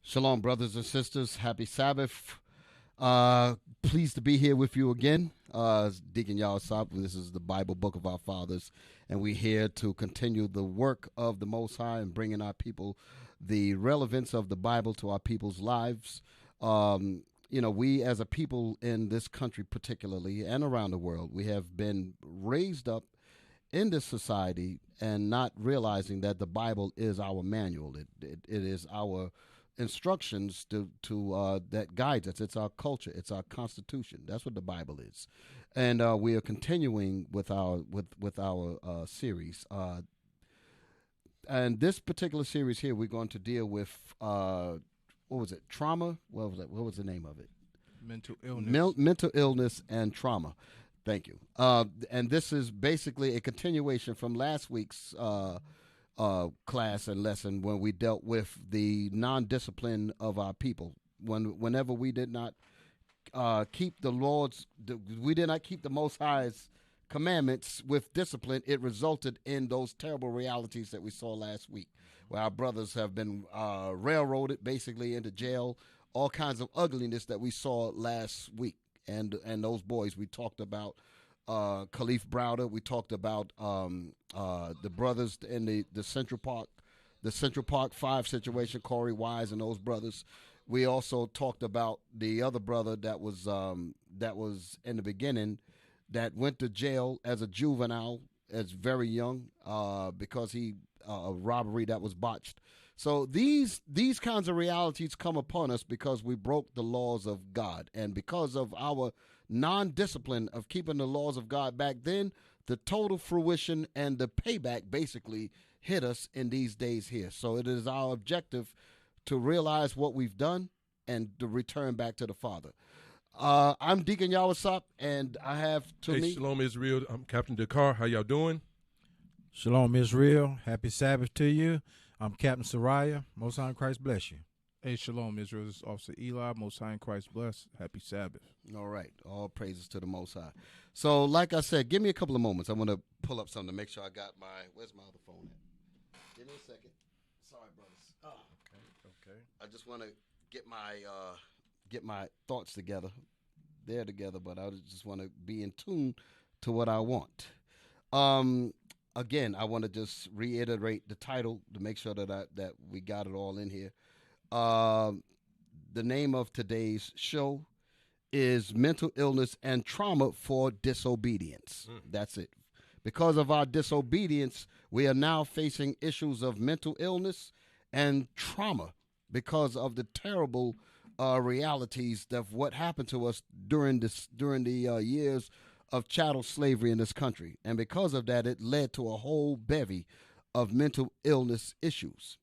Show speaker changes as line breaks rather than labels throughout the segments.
Shalom, brothers and sisters. Happy Sabbath. Pleased to be here with you again. Deacon Yawasop. This is the Bible Book of our fathers, and we're here to continue the work of the Most High and bringing our people the relevance of the Bible to our people's lives. We as a people in this country particularly and around the world, we have been raised up in this society and not realizing that the Bible is our manual. It is our instructions to that guides us. It's our culture. It's our constitution. That's what the Bible is, and we are continuing with our series. And this particular series here, we're going to deal with what was it? Trauma. What was it? What was the name of it?
Mental illness.
Mental illness and trauma. Thank you. And this is basically a continuation from last week's class and lesson when we dealt with the non-discipline of our people. Whenever we did not keep the Lord's, we did not keep the Most High's commandments with discipline, it resulted in those terrible realities that we saw last week, where our brothers have been railroaded basically into jail, all kinds of ugliness that we saw last week. And those boys, we talked about Khalif Browder. We talked about the brothers in the Central Park 5 situation, Corey Wise and those brothers. We also talked about the other brother that was in the beginning that went to jail as a juvenile, as very young, because he a robbery that was botched. So these kinds of realities come upon us because we broke the laws of God, and because of our non-discipline of keeping the laws of God back then, the total fruition and the payback basically hit us in these days here. So it is our objective to realize what we've done and to return back to the Father. I'm Deacon Yawasop, and I have me.
Shalom, Israel. I'm Captain Dakar. How y'all doing?
Shalom, Israel. Happy Sabbath to you. I'm Captain Sariah. Most High in Christ bless you.
Hey, Shalom, Israel. This is Officer Eli. Most High in Christ bless. Happy Sabbath.
All right. All praises to the Most High. So, like I said, give me a couple of moments. I want to pull up something to make sure I got where's my other phone at? Give me a second. Sorry, brothers. Oh.
Okay.
I just want to get my thoughts together. They're together, but I just want to be in tune to what I want. Again, I want to just reiterate the title to make sure that we got it all in here. The name of today's show is Mental Illness and Trauma for Disobedience. That's it. Because of our disobedience, we are now facing issues of mental illness and trauma because of the terrible realities of what happened to us during the years of chattel slavery in this country. And because of that, it led to a whole bevy of mental illness issues.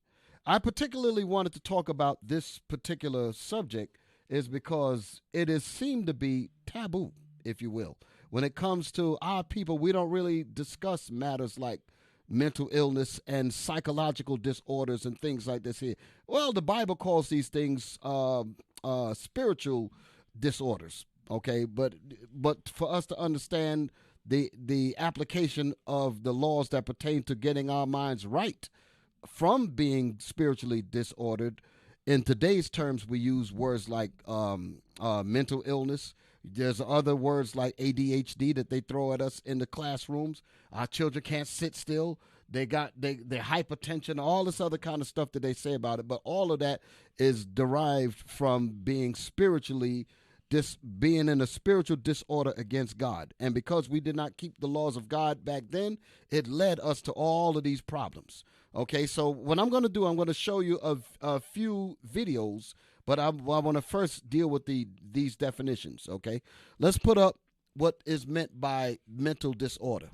I particularly wanted to talk about this particular subject is because it is seemed to be taboo, if you will. When it comes to our people, we don't really discuss matters like mental illness and psychological disorders and things like this here. Well, the Bible calls these things spiritual disorders. Okay, but for us to understand the application of the laws that pertain to getting our minds right from being spiritually disordered, in today's terms, we use words like mental illness. There's other words like ADHD that they throw at us in the classrooms. Our children can't sit still. They're hypertension, all this other kind of stuff that they say about it. But all of that is derived from being being in a spiritual disorder against God. And because we did not keep the laws of God back then, it led us to all of these problems. Okay, so what I'm going to do, I'm going to show you a few videos, but I want to first deal with these definitions, okay? Let's put up what is meant by mental disorder,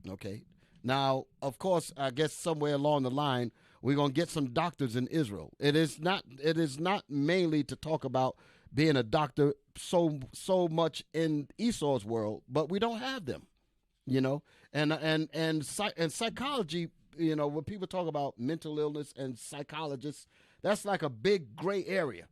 okay? Now, of course, I guess somewhere along the line, we're going to get some doctors in Israel. It is not mainly to talk about being a doctor so much in Esau's world, but we don't have them, and psychology, when people talk about mental illness and psychologists, that's like a big gray area,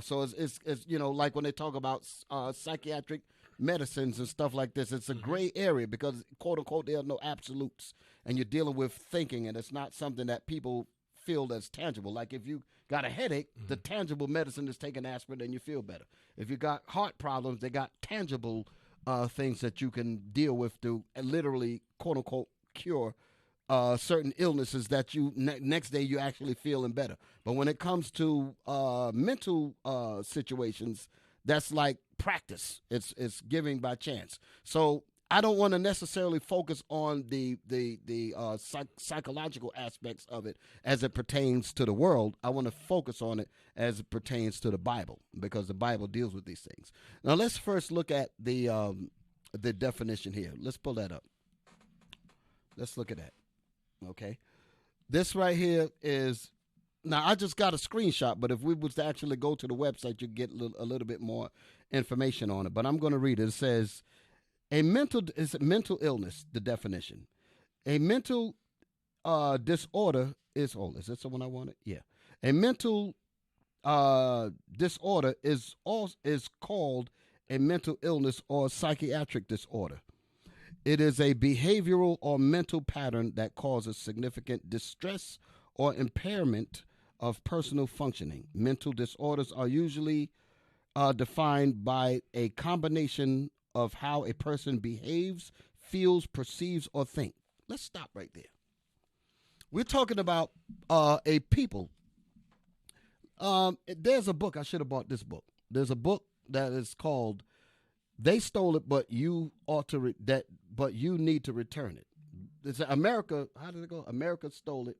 so it's like when they talk about psychiatric medicines and stuff like this, it's a gray area because quote unquote there are no absolutes, and you're dealing with thinking, and it's not something that people feel that's tangible. Like if you got a headache, the tangible medicine is taking aspirin and you feel better. If you got heart problems, they got tangible things that you can deal with to literally, quote unquote, cure certain illnesses that you next day you actually feeling better. But when it comes to mental situations, that's like practice. It's giving by chance. So I don't want to necessarily focus on the psychological aspects of it as it pertains to the world. I want to focus on it as it pertains to the Bible, because the Bible deals with these things. Now let's first look at the definition here. Let's pull that up. Let's look at that. Okay, this right here is, now I just got a screenshot, but if we was to actually go to the website, you get a little bit more information on it. But I'm going to read it. It says, it's a mental illness, the definition. A mental disorder is, is this the one I wanted? Yeah. A mental disorder is called a mental illness or psychiatric disorder. It is a behavioral or mental pattern that causes significant distress or impairment of personal functioning. Mental disorders are usually defined by a combination of how a person behaves, feels, perceives, or thinks. Let's stop right there. We're talking about a people. There's a book. I should have bought this book. There's a book that is called "They Stole It, but You Ought to but You Need to Return It." It's America. How did it go? America stole it.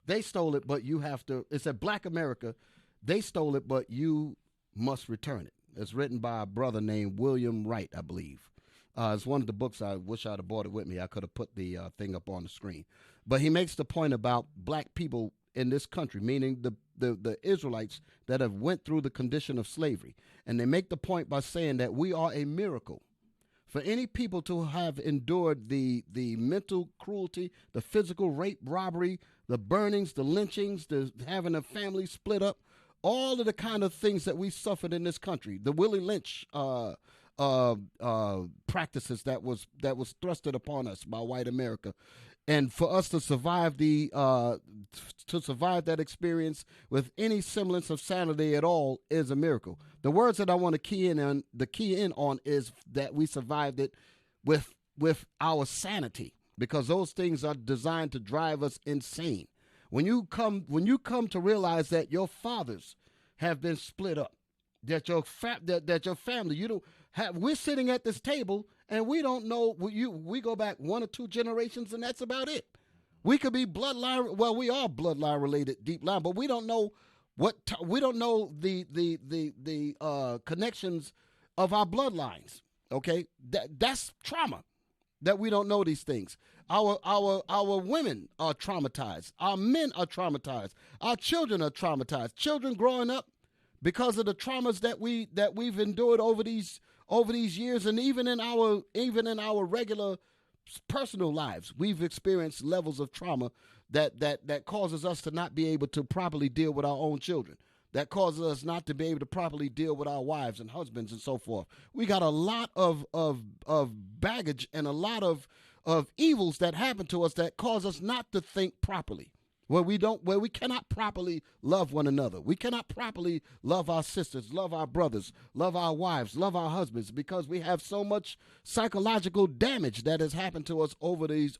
They stole it, but you have to. It's a Black America. They stole it, but you must return it. It's written by a brother named William Wright, I believe. It's one of the books. I wish I'd have bought it with me. I could have put the thing up on the screen. But he makes the point about black people in this country, meaning the Israelites that have went through the condition of slavery. And they make the point by saying that we are a miracle. For any people to have endured the mental cruelty, the physical rape, robbery, the burnings, the lynchings, the having a family split up, all of the kind of things that we suffered in this country, the Willie Lynch practices that was thrusted upon us by white America, and for us to survive that experience with any semblance of sanity at all is a miracle. The words that I want to key in on is that we survived it with our sanity, because those things are designed to drive us insane. When you come to realize that your fathers have been split up, that your family, you don't have, we're sitting at this table and we don't know, we go back 1 or 2 generations and that's about it. We could be bloodline, well, we are bloodline related, deep line, but we don't know we don't know the connections of our bloodlines. Okay, that's trauma, that we don't know these things. Our women are traumatized. Our men are traumatized. Our children are traumatized. Children growing up because of the traumas that we've endured over these years, and even in our regular personal lives, we've experienced levels of trauma that causes us to not be able to properly deal with our own children. That causes us not to be able to properly deal with our wives and husbands and so forth. We got a lot of baggage and a lot of evils that happen to us that cause us not to think properly. Where we cannot properly love one another. We cannot properly love our sisters, love our brothers, love our wives, love our husbands, because we have so much psychological damage that has happened to us over these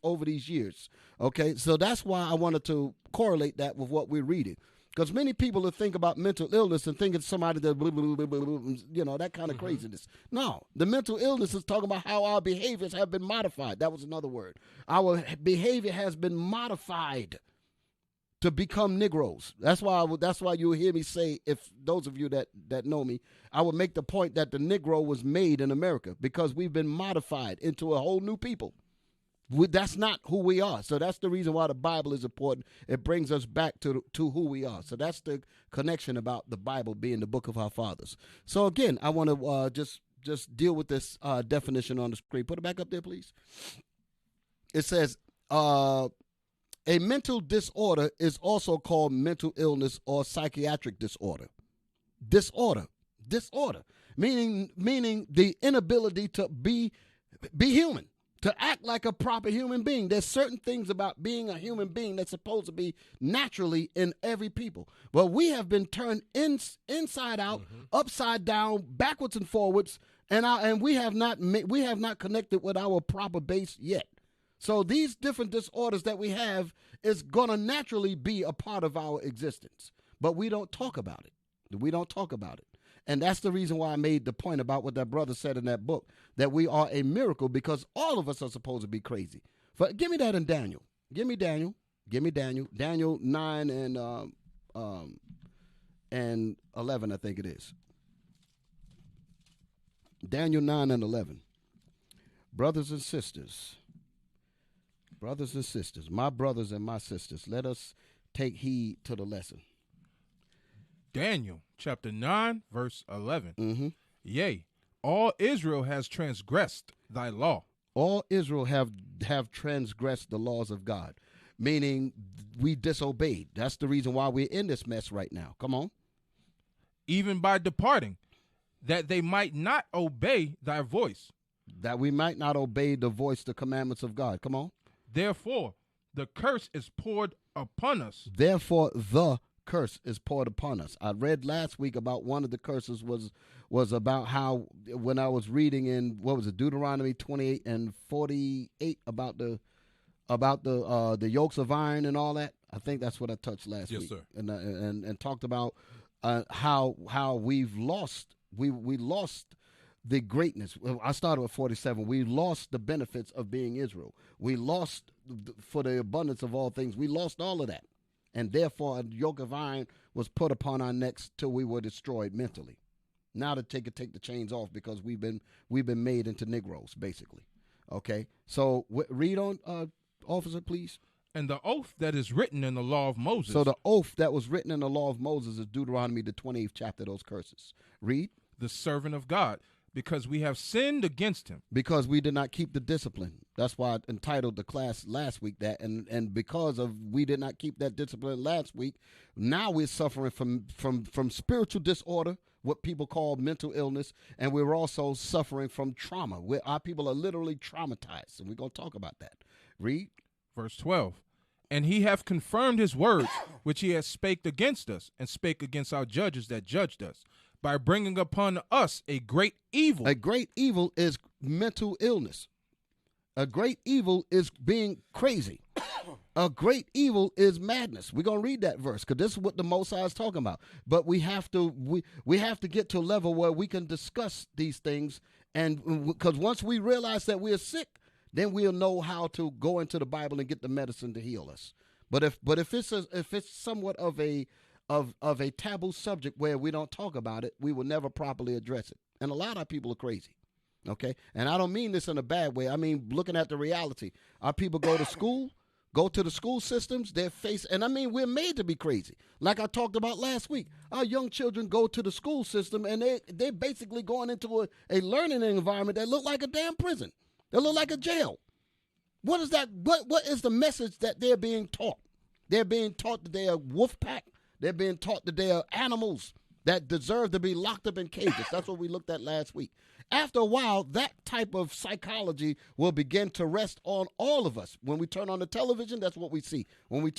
years. Okay, so that's why I wanted to correlate that with what we're reading. Because many people think about mental illness and think it's somebody that, that kind of craziness. No, the mental illness is talking about how our behaviors have been modified. That was another word. Our behavior has been modified to become Negroes. That's why you'll hear me say, if those of you that know me, I would make the point that the Negro was made in America because we've been modified into a whole new people. That's not who we are. So that's the reason why the Bible is important. It brings us back to who we are. So that's the connection about the Bible being the book of our fathers. So again, I want to just deal with this definition on the screen. Put it back up there, please. It says, a mental disorder is also called mental illness or psychiatric disorder. Disorder, meaning the inability to be human, to act like a proper human being. There's certain things about being a human being that's supposed to be naturally in every people. But we have been turned inside out, upside down, backwards and forwards, and we have not connected with our proper base yet. So these different disorders that we have is going to naturally be a part of our existence. But we don't talk about it. We don't talk about it. And that's the reason why I made the point about what that brother said in that book, that we are a miracle because all of us are supposed to be crazy. Give me that in Daniel. Give me Daniel. Daniel 9 and 11, I think it is. Daniel 9 and 11. Brothers and sisters, my brothers and my sisters, let us take heed to the lesson.
Daniel chapter 9, verse 11.
Mm-hmm.
Yea, all Israel has transgressed thy law.
All Israel have transgressed the laws of God, meaning we disobeyed. That's the reason why we're in this mess right now. Come on.
Even by departing, that they might not obey thy voice.
That we might not obey the voice, the commandments of God. Come on.
Therefore, the curse is poured upon us.
Therefore, the curse is poured upon us. I read last week about one of the curses was about how, when I was reading in, Deuteronomy 28 and 48 about the yokes of iron and all that. I think that's what I touched last week.
Yes, sir.
And talked about how we've lost we lost the greatness. I started with 47. We lost the benefits of being Israel. We lost for the abundance of all things. We lost all of that. And therefore, a yoke of iron was put upon our necks till we were destroyed mentally. Now to take the chains off because we've been made into Negroes, basically. Okay? So read on, officer, please.
And the oath that is written in the law of Moses.
So the oath that was written in the law of Moses is Deuteronomy, the 28th chapter, those curses. Read.
The servant of God, because we have sinned against him.
Because we did not keep the discipline. That's why I entitled the class last week that. And because of we did not keep that discipline last week, now we're suffering from spiritual disorder, what people call mental illness, and we're also suffering from trauma. Our people are literally traumatized, and we're going to talk about that. Read.
Verse 12. And he hath confirmed his words, which he has spake against us, and spake against our judges that judged us, by bringing upon us a great evil.
A great evil is mental illness. A great evil is being crazy. A great evil is madness. We're going to read that verse because this is what the Most High is talking about. But we have to get to a level where we can discuss these things, and because once we realize that we're sick, then we'll know how to go into the Bible and get the medicine to heal us. But if it's somewhat of a taboo subject where we don't talk about it, we will never properly address it. And a lot of people are crazy. Okay? And I don't mean this in a bad way. I mean looking at the reality. Our people go to school, go to the school systems, and I mean we're made to be crazy. Like I talked about last week. Our young children go to the school system and they're basically going into a learning environment that look like a damn prison. They look like a jail. What is that? What is the message that they're being taught? They're being taught that they are wolf pack. They're being taught that they are animals that deserve to be locked up in cages. That's what we looked at last week. After a while, that type of psychology will begin to rest on all of us. When we turn on the television, that's what we see. When we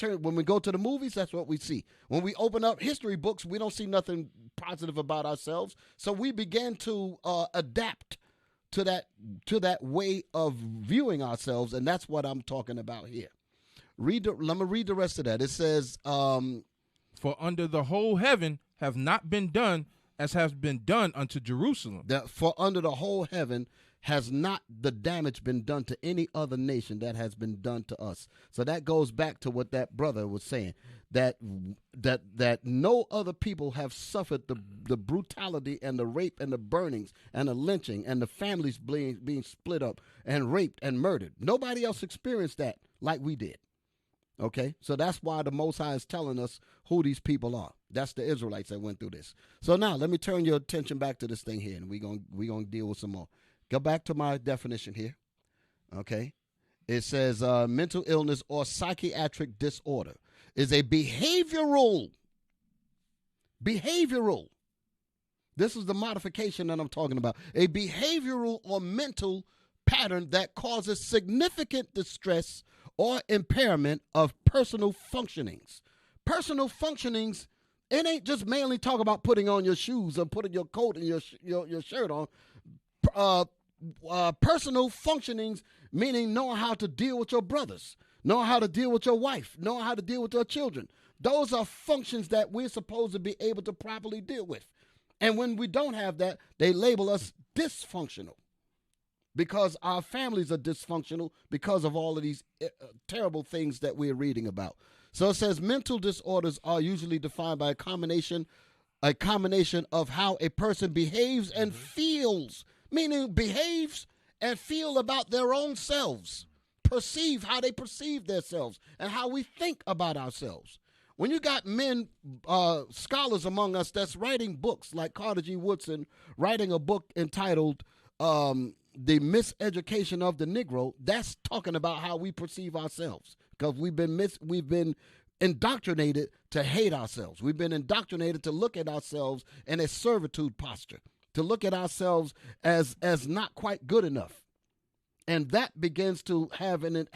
go to the movies, that's what we see. When we open up history books, we don't see nothing positive about ourselves. So we begin to adapt to that way of viewing ourselves, and that's what I'm talking about here. Let me read the rest of that. It says,
for under the whole heaven have not been done as has been done unto Jerusalem.
For under the whole heaven has not the damage been done to any other nation that has been done to us. So that goes back to what that brother was saying, that no other people have suffered the brutality and the rape and the burnings and the lynching and the families being split up and raped and murdered. Nobody else experienced that like we did. Okay, so that's why the Most High is telling us who these people are. That's the Israelites that went through this. So now let me turn your attention back to this thing here, and we're gonna deal with some more. Go back to my definition here. Okay, it says mental illness or psychiatric disorder is a behavioral. This is the modification that I'm talking about. A behavioral or mental pattern that causes significant distress or impairment of personal functionings. Personal functionings, it ain't just mainly talk about putting on your shoes or putting your coat and your shirt on. Personal functionings, meaning knowing how to deal with your brothers, knowing how to deal with your wife, knowing how to deal with your children. Those are functions that we're supposed to be able to properly deal with. And when we don't have that, they label us dysfunctional because our families are dysfunctional because of all of these terrible things that we're reading about. So it says mental disorders are usually defined by a combination of how a person behaves and feels, meaning behaves and feel about their own selves, perceive how they perceive themselves, and how we think about ourselves. When you got men, scholars among us that's writing books like Carter G. Woodson, writing a book entitled The Miseducation of the Negro, that's talking about how we perceive ourselves because we've been indoctrinated to hate ourselves. We've been indoctrinated to look at ourselves in a servitude posture, to look at ourselves as not quite good enough. And that begins to have an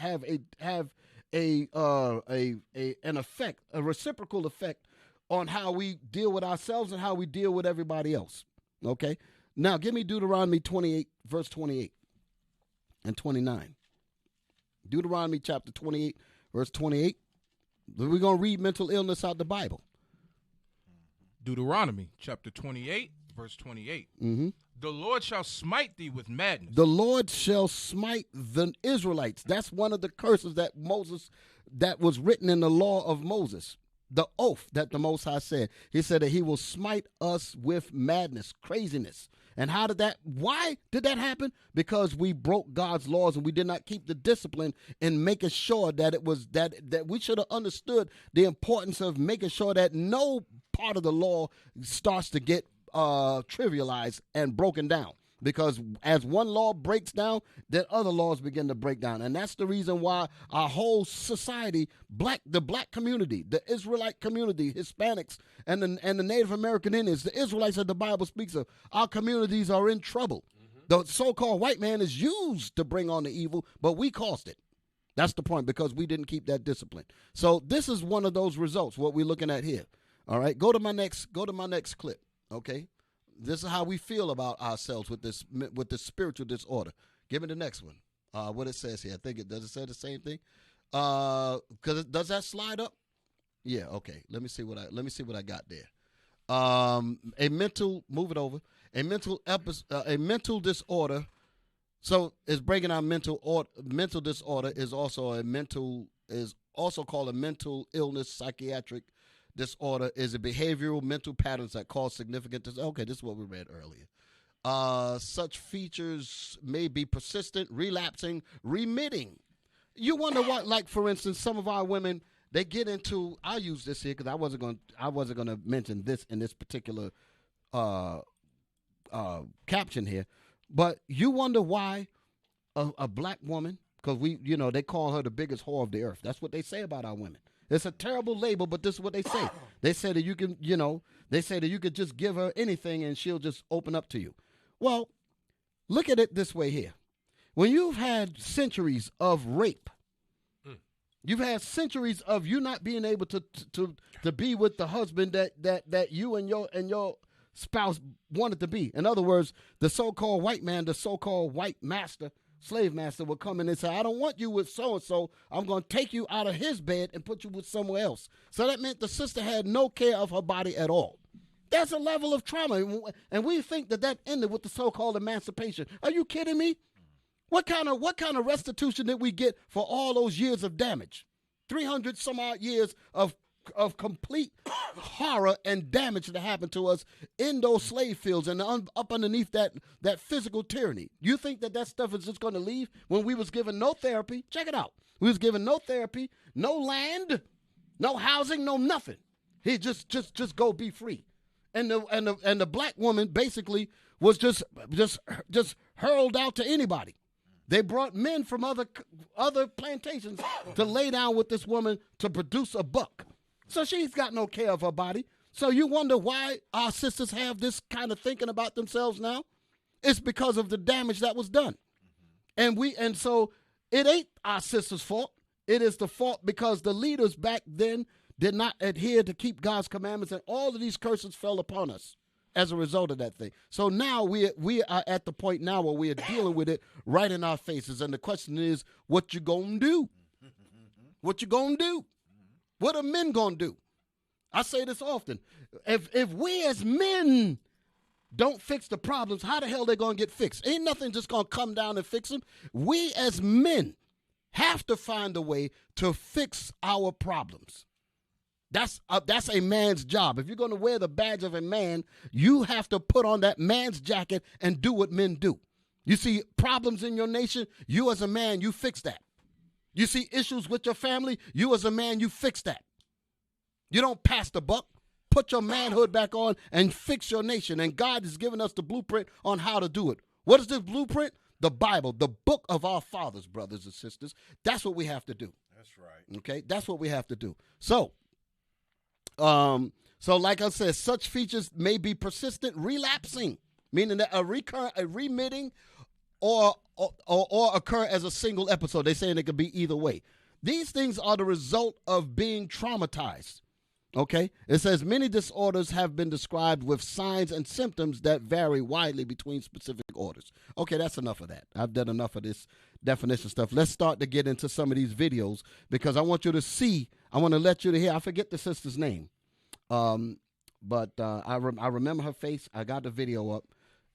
effect, a reciprocal effect on how we deal with ourselves and how we deal with everybody else. Okay? Now, give me Deuteronomy 28, verse 28 and 29. Deuteronomy chapter 28, verse 28. We're going to read mental illness out the Bible.
Deuteronomy chapter 28, verse 28.
Mm-hmm.
The Lord shall smite thee with madness.
The Lord shall smite the Israelites. That's one of the curses that was written in the law of Moses. The oath that the Most High said. He said that he will smite us with madness, craziness. And why did that happen? Because we broke God's laws and we did not keep the discipline in making sure that it was that we should have understood the importance of making sure that no part of the law starts to get trivialized and broken down. Because as one law breaks down, then other laws begin to break down. And that's the reason why our whole society, the black community, the Israelite community, Hispanics, and the Native American Indians, the Israelites that the Bible speaks of, our communities are in trouble. The so-called white man is used to bring on the evil, but we caused it. That's the point, because we didn't keep that discipline. So this is one of those results, what we're looking at here. All right, go to my next clip, okay? This is how we feel about ourselves with this spiritual disorder. Give me the next one. What it says here. I think does it say the same thing? Because does that slide up? Yeah. Okay. Let me see what I got there. Move it over. A mental disorder. So it's breaking down mental disorder is also called a mental illness, psychiatric disorder is a behavioral mental patterns that cause significant okay, this is what we read earlier. Such features may be persistent, relapsing, remitting. You wonder what, like for instance, some of our women, they get into, I'll use this here because I wasn't going to mention this in this particular caption here, but you wonder why a black woman, because they call her the biggest whore of the earth. That's what they say about our women. It's a terrible label, but this is what they say. They say that you can, they say that you could just give her anything and she'll just open up to you. Well, look at it this way here. When you've had centuries of rape, you've had centuries of you not being able to be with the husband that you and your spouse wanted to be. In other words, the so-called white man, the so-called white master, slave master would come in and say, I don't want you with so-and-so. I'm going to take you out of his bed and put you with somewhere else. So that meant the sister had no care of her body at all. That's a level of trauma. And we think that ended with the so-called emancipation. Are you kidding me? What kind of restitution did we get for all those years of damage? 300 some odd years of complete horror and damage that happened to us in those slave fields and up underneath that physical tyranny. You think that stuff is just going to leave when we was given no therapy? Check it out. We was given no therapy, no land, no housing, no nothing. He just go be free. And the black woman basically was just hurled out to anybody. They brought men from other plantations to lay down with this woman to produce a buck. So she's got no care of her body. So you wonder why our sisters have this kind of thinking about themselves now? It's because of the damage that was done. And so it ain't our sister's fault. It is the fault because the leaders back then did not adhere to keep God's commandments, and all of these curses fell upon us as a result of that thing. So now we are at the point now where we are dealing with it right in our faces. And the question is, what you gonna do? What you gonna do? What are men gonna do? I say this often. If we as men don't fix the problems, how the hell they gonna get fixed? Ain't nothing just gonna come down and fix them. We as men have to find a way to fix our problems. That's a man's job. If you're going to wear the badge of a man, you have to put on that man's jacket and do what men do. You see problems in your nation, you as a man, you fix that. You see issues with your family, you as a man, you fix that. You don't pass the buck. Put your manhood back on and fix your nation. And God has given us the blueprint on how to do it. What is this blueprint? The Bible, the book of our fathers, brothers and sisters. That's what we have to do.
That's right.
Okay, that's what we have to do. So like I said, such features may be persistent, relapsing, meaning that a remitting or occur as a single episode. They're saying it could be either way. These things are the result of being traumatized. Okay, it says many disorders have been described with signs and symptoms that vary widely between specific orders. Okay, that's enough of that. I've done enough of this definition stuff. Let's start to get into some of these videos because I want you to see. I want to let you to hear. I forget the sister's name, but I remember her face. I got the video up,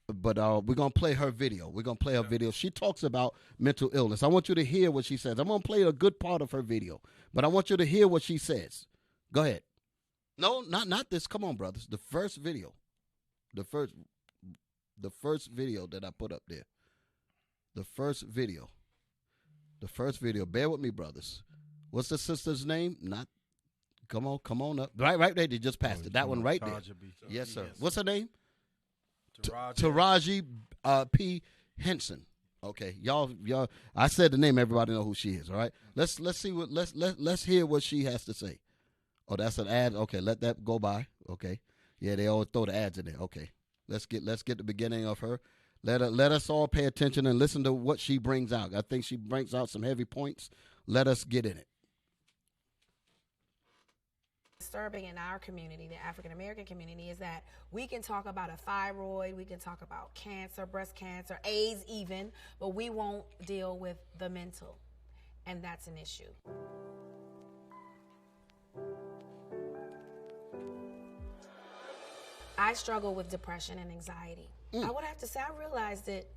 but we're gonna play her video. We're gonna play her video. She talks about mental illness. I want you to hear what she says. I'm gonna play a good part of her video, but I want you to hear what she says. Go ahead. No, not this. Come on, brothers. The first video. The first video that I put up there. The first video. Bear with me, brothers. What's the sister's name? Come on up. Right there. They just passed it. That one right there. Yes, sir. Yes. What's her name? Taraji P. Henson. Okay, y'all. I said the name. Everybody know who she is. All right. Let's see what. Let's hear what she has to say. Oh, that's an ad. Okay, let that go by. Okay, yeah, they always throw the ads in there. Okay, let's get the beginning of her. Let us all pay attention and listen to what she brings out. I think she brings out some heavy points. Let us get in it.
Disturbing in our community, the African American community, is that we can talk about a thyroid, we can talk about cancer, breast cancer, AIDS even, but we won't deal with the mental, and that's an issue. I struggle with depression and anxiety. I would have to say I realized it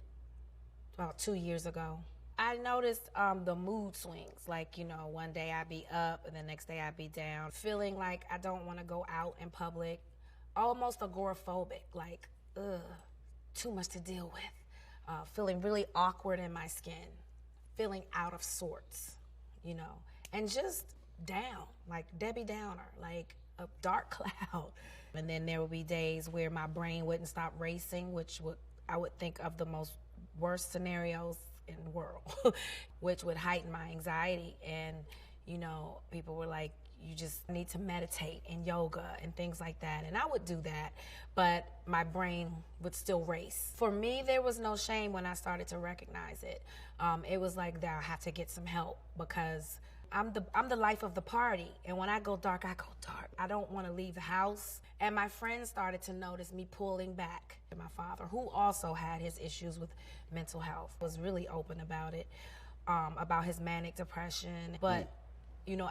about 2 years ago. I noticed the mood swings. Like, one day I'd be up and the next day I'd be down. Feeling like I don't want to go out in public. Almost agoraphobic. Like, too much to deal with. Feeling really awkward in my skin. Feeling out of sorts, And just down. Like Debbie Downer. Like a dark cloud. And then there would be days where my brain wouldn't stop racing, I would think of the most worst scenarios in the world, which would heighten my anxiety. And, people were like, you just need to meditate and yoga and things like that. And I would do that, but my brain would still race. For me, there was no shame when I started to recognize it. It was like that I have to get some help because I'm the life of the party. And when I go dark, I go dark. I don't want to leave the house. And my friends started to notice me pulling back. My father, who also had his issues with mental health, was really open about it, about his manic depression. But,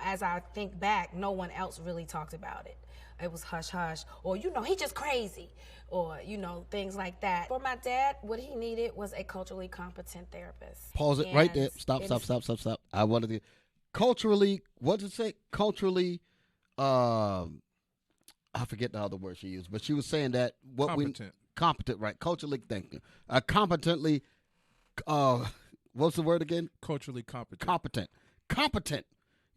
as I think back, no one else really talked about it. It was hush hush, or, he just crazy, or, things like that. For my dad, what he needed was a culturally competent therapist.
Pause it right there. Stop. I wanted to... Culturally, what did it say? Culturally, I forget the other word she used, but she was saying that competent, right? Culturally thinking, competently. What's the word again?
Culturally competent.
Competent.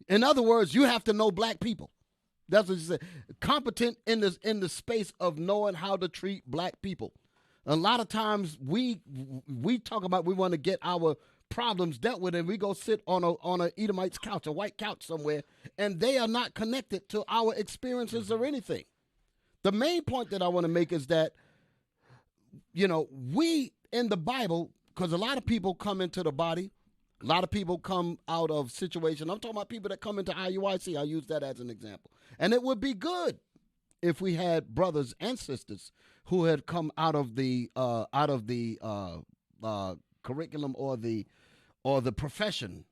In other words, you have to know black people. That's what she said. Competent in the space of knowing how to treat black people. A lot of times we talk about we want to get our problems dealt with, and we go sit on a Edomite's couch, a white couch somewhere, and they are not connected to our experiences or anything. The main point that I want to make is that, we in the Bible, because a lot of people come into the body. A lot of people come out of situations. I'm talking about people that come into IUIC. I'll use that as an example. And it would be good if we had brothers and sisters who had come out of the curriculum or the profession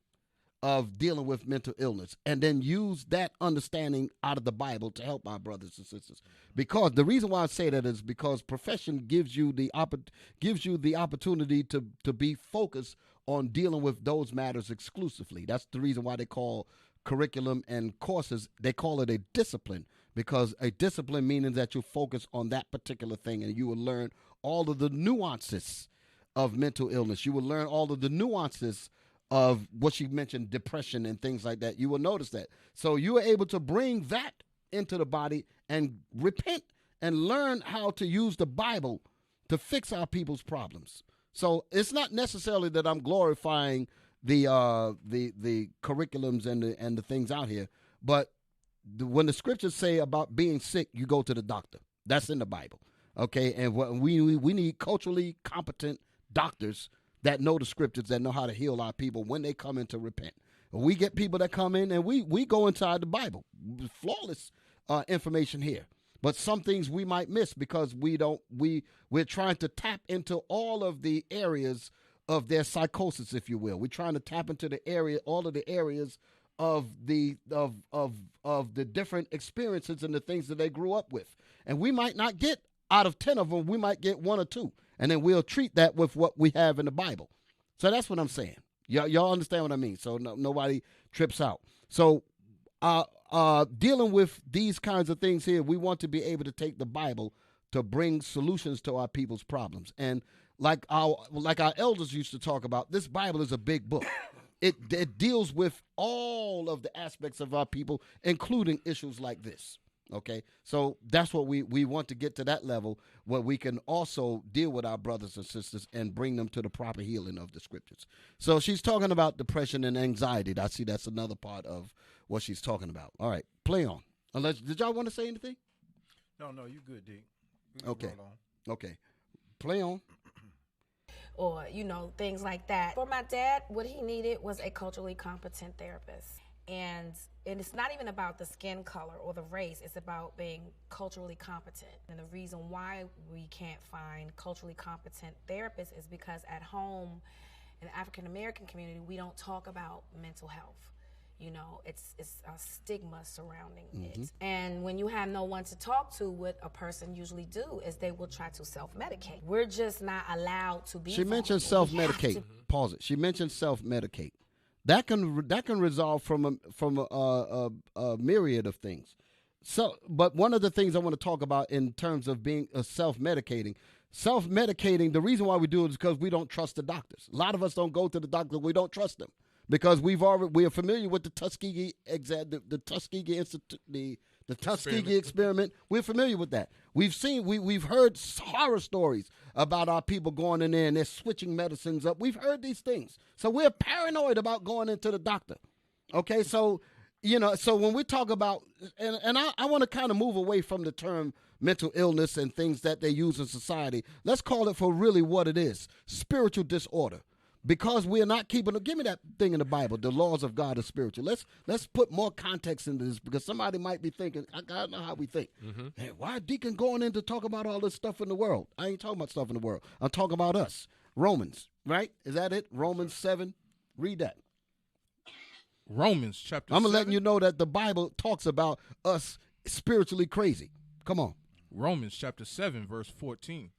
of dealing with mental illness, and then use that understanding out of the Bible to help our brothers and sisters. Because the reason why I say that is because profession gives you the opportunity to be focused on dealing with those matters exclusively. That's the reason why they call curriculum and courses, they call it a discipline, because a discipline meaning that you focus on that particular thing, and you will learn all of the nuances of mental illness. You will learn all of the nuances of what she mentioned, depression and things like that. You will notice that. So you are able to bring that into the body and repent and learn how to use the Bible to fix our people's problems. So it's not necessarily that I'm glorifying the curriculums and the things out here, but when the scriptures say about being sick, you go to the doctor. That's in the Bible, okay? And we need culturally competent doctors that know the scriptures, that know how to heal our people when they come in to repent. We get people that come in and we go inside the Bible. Flawless information here. But some things we might miss because we're trying to tap into all of the areas of their psychosis, if you will. We're trying to tap into all of the areas of the different experiences and the things that they grew up with. And we might not get out of 10 of them, we might get 1 or 2. And then we'll treat that with what we have in the Bible. So that's what I'm saying. Y'all understand what I mean? So nobody trips out. So dealing with these kinds of things here, we want to be able to take the Bible to bring solutions to our people's problems. And like our elders used to talk about, this Bible is a big book. It deals with all of the aspects of our people, including issues like this. Okay, so that's what we want to get to, that level where we can also deal with our brothers and sisters and bring them to the proper healing of the scriptures. So she's talking about depression and anxiety. I see that's another part of what she's talking about. All right, play on. Did y'all want to say anything?
No, you good, D.
Okay. Okay, play on.
Or, things like that. For my dad, what he needed was a culturally competent therapist. And it's not even about the skin color or the race. It's about being culturally competent. And the reason why we can't find culturally competent therapists is because at home, in the African American community, we don't talk about mental health. It's a stigma surrounding it. And when you have no one to talk to, what a person usually do is they will try to self-medicate. We're just not allowed to be.
She mentioned self-medicate. Pause it. She mentioned self-medicate. That can resolve from a myriad of things. So, but one of the things I want to talk about in terms of being self-medicating, the reason why we do it is because we don't trust the doctors. A lot of us don't go to the doctor. We don't trust them because we are familiar with the Tuskegee the Tuskegee Institute, the Tuskegee experiment. We're familiar with that. We've heard horror stories about our people going in there and they're switching medicines up. We've heard these things. So we're paranoid about going into the doctor. Okay, so when we talk about, and I want to kind of move away from the term mental illness and things that they use in society. Let's call it for really what it is, spiritual disorder. Because we are not keeping, give me that thing in the Bible, the laws of God are spiritual. Let's put more context into this because somebody might be thinking, I don't know how we think. Hey, why are Deacon going in to talk about all this stuff in the world? I ain't talking about stuff in the world. I'm talking about us. Romans, right? Is that it? Romans 7. Read that.
Romans chapter 7.
I'm letting you know that the Bible talks about us spiritually crazy. Come on.
Romans chapter 7, verse 14.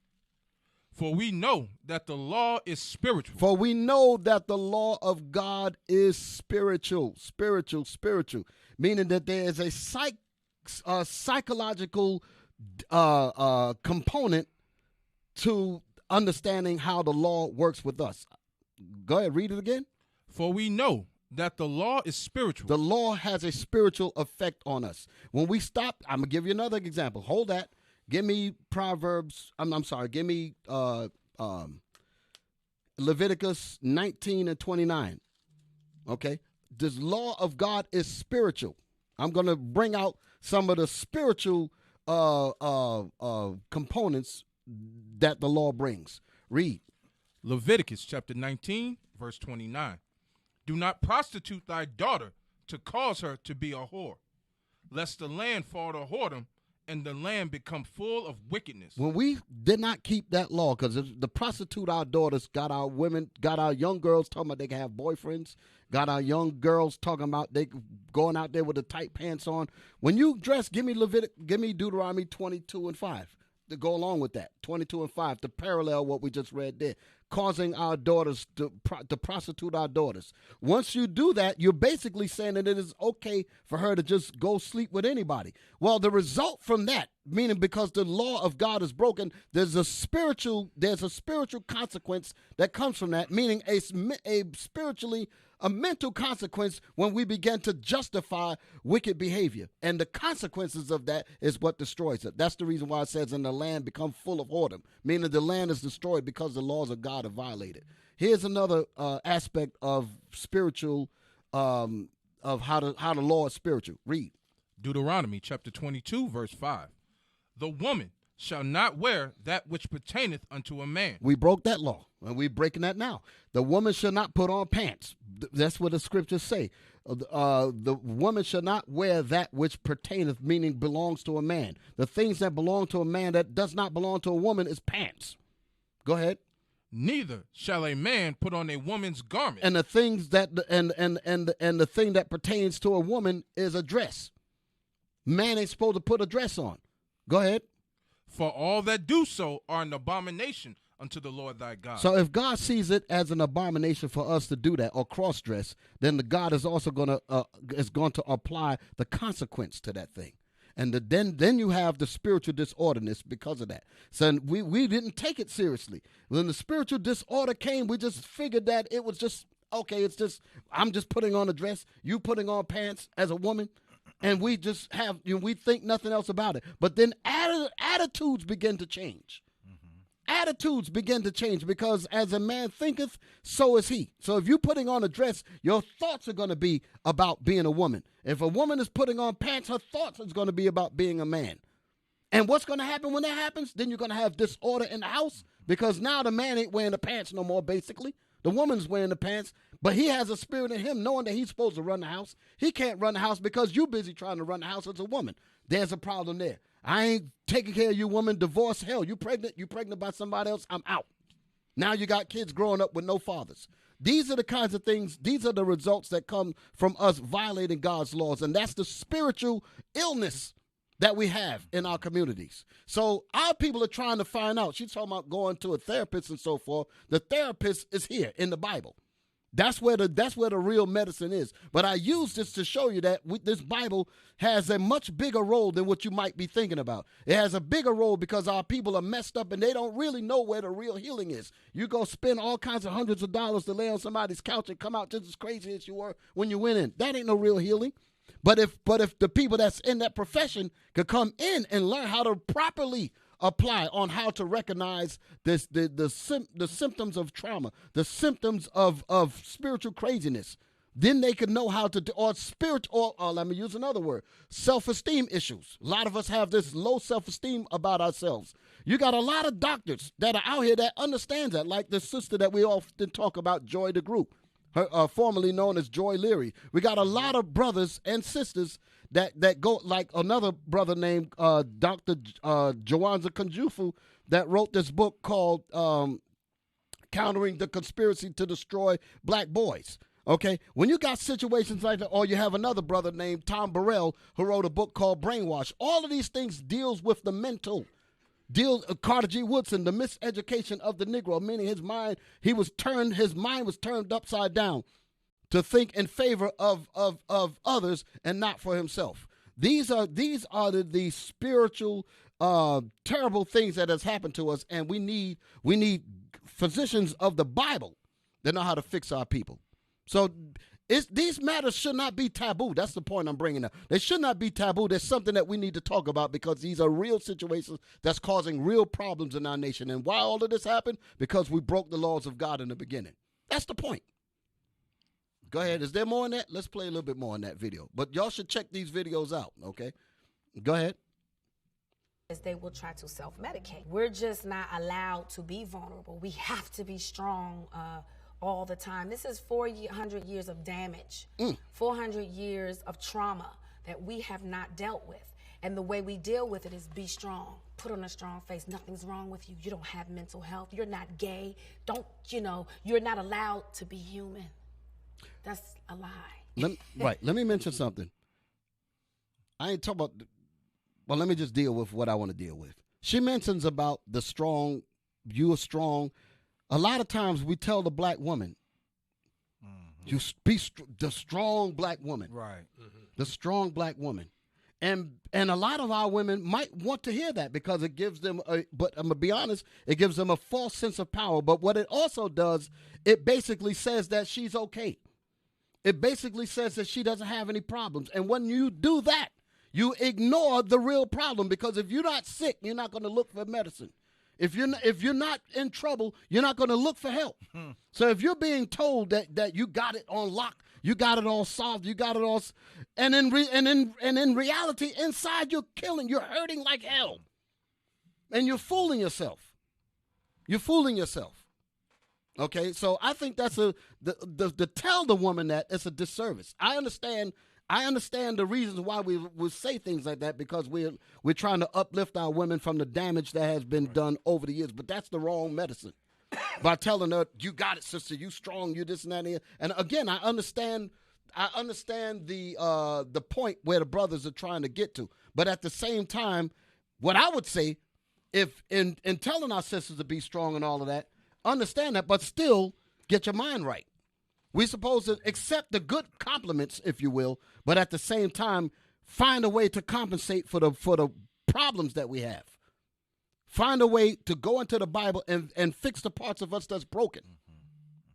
For we know that the law is spiritual.
For we know that the law of God is spiritual. Meaning that there is a psychological component to understanding how the law works with us. Go ahead, read it again.
For we know that the law is spiritual.
The law has a spiritual effect on us. When we stop, I'm going to give you another example. Hold that. Give me Proverbs, give me Leviticus 19 and 29. Okay? This law of God is spiritual. I'm going to bring out some of the spiritual components that the law brings. Read.
Leviticus chapter 19, verse 29. Do not prostitute thy daughter to cause her to be a whore, lest the land fall to whoredom and the land become full of wickedness.
When we did not keep that law, because the prostitute our daughters got our women, got our young girls talking about they can have boyfriends, got our young girls talking about they going out there with the tight pants on. When you dress, give me Deuteronomy 22:5 to go along with that. 22:5 to parallel what we just read there. Causing our daughters to prostitute our daughters. Once you do that, you're basically saying that it is okay for her to just go sleep with anybody. Well, the result from that, meaning because the law of God is broken, there's a spiritual consequence that comes from that, meaning a mental consequence when we begin to justify wicked behavior. And the consequences of that is what destroys it. That's the reason why it says, and the land become full of whoredom, meaning the land is destroyed because the laws of God are violated. Here's another aspect of spiritual, of how the law is spiritual. Read.
Deuteronomy chapter 22, verse 5. The woman shall not wear that which pertaineth unto a man.
We broke that law, and we're breaking that now. The woman shall not put on pants. That's what the scriptures say. The woman shall not wear that which pertaineth, meaning belongs to a man. The things that belong to a man that does not belong to a woman is pants. Go ahead.
Neither shall a man put on a woman's garment.
And the things that and the thing that pertains to a woman is a dress. Man ain't supposed to put a dress on. Go ahead.
For all that do so are an abomination unto the Lord thy God.
So if God sees it as an abomination for us to do that or cross-dress, then the God is also going to apply the consequence to that thing. And then you have the spiritual disorderness because of that. So we didn't take it seriously. When the spiritual disorder came, we just figured that it was just, okay, I'm just putting on a dress, you putting on pants as a woman. And we just have, we think nothing else about it. But then attitudes begin to change. Mm-hmm. Attitudes begin to change because as a man thinketh, so is he. So if you're putting on a dress, your thoughts are going to be about being a woman. If a woman is putting on pants, her thoughts is going to be about being a man. And what's going to happen when that happens? Then you're going to have disorder in the house because now the man ain't wearing the pants no more, basically. The woman's wearing the pants, but he has a spirit in him knowing that he's supposed to run the house. He can't run the house because you're busy trying to run the house as a woman. There's a problem there. I ain't taking care of you, woman. Divorce, hell. You pregnant by somebody else, I'm out. Now you got kids growing up with no fathers. These are the kinds of things, these are the results that come from us violating God's laws, and that's the spiritual illness that we have in our communities. So our people are trying to find out. She's talking about going to a therapist and so forth. The therapist is here in the Bible. That's where the real medicine is. But I use this to show you that this Bible has a much bigger role than what you might be thinking about. It has a bigger role because our people are messed up and they don't really know where the real healing is. You go spend all kinds of hundreds of dollars to lay on somebody's couch and come out just as crazy as you were when you went in. That ain't no real healing. But if the people that's in that profession could come in and learn how to properly apply on how to recognize the symptoms of trauma, the symptoms of spiritual craziness, then they could know how to do, or let me use another word, self-esteem issues. A lot of us have this low self-esteem about ourselves. You got a lot of doctors that are out here that understand that, like the sister that we often talk about, Joy DeGroot. Her, formerly known as Joy Leary. We got a lot of brothers and sisters that go, like another brother named Dr. Jawanza Kunjufu that wrote this book called Countering the Conspiracy to Destroy Black Boys. Okay, when you got situations like that, or you have another brother named Tom Burrell who wrote a book called Brainwash. All of these things deals with the mental. Carter G. Woodson, the miseducation of the Negro, meaning his mind was turned upside down to think in favor of others and not for himself. These are the spiritual terrible things that has happened to us, and we need physicians of the Bible that know how to fix our people. So these matters should not be taboo. That's the point I'm bringing up. They should not be taboo. There's something that we need to talk about because these are real situations that's causing real problems in our nation. And why all of this happened? Because we broke the laws of God in the beginning. That's the point. Go ahead. Is there more in that? Let's play a little bit more in that video. But y'all should check these videos out, okay? Go ahead.
is they will try to self-medicate. We're just not allowed to be vulnerable. We have to be strong all the time. This is 400 years of damage, 400 years of trauma that we have not dealt with. And the way we deal with it is be strong. Put on a strong face. Nothing's wrong with you. You don't have mental health. You're not gay. You're not allowed to be human. That's a lie.
Right. Let me mention something. I ain't talking about, well, let me just deal with what I want to deal with. She mentions about the strong, you are strong. A lot of times we tell the black woman, you be the strong black woman.
Right.
The strong black woman. And a lot of our women might want to hear that because it gives them, but I'm going to be honest, it gives them a false sense of power. But what it also does, it basically says that she's okay. It basically says that she doesn't have any problems. And when you do that, you ignore the real problem, because if you're not sick, you're not going to look for medicine. If you're not in trouble, you're not going to look for help. So if you're being told that you got it on lock, you got it all solved, you got it all, and in reality, inside you're hurting like hell, and you're fooling yourself. You're fooling yourself. Okay, so I think that's to tell the woman that it's a disservice. I understand the reasons why we would say things like that, because we're trying to uplift our women from the damage that has been done over the years. But that's the wrong medicine. By telling her, you got it, sister, you strong, you this and that. And again, I understand the point where the brothers are trying to get to. But at the same time, what I would say, if in telling our sisters to be strong and all of that, understand that, but still get your mind right. We're supposed to accept the good compliments, if you will, but at the same time, find a way to compensate for the problems that we have. Find a way to go into the Bible and fix the parts of us that's broken.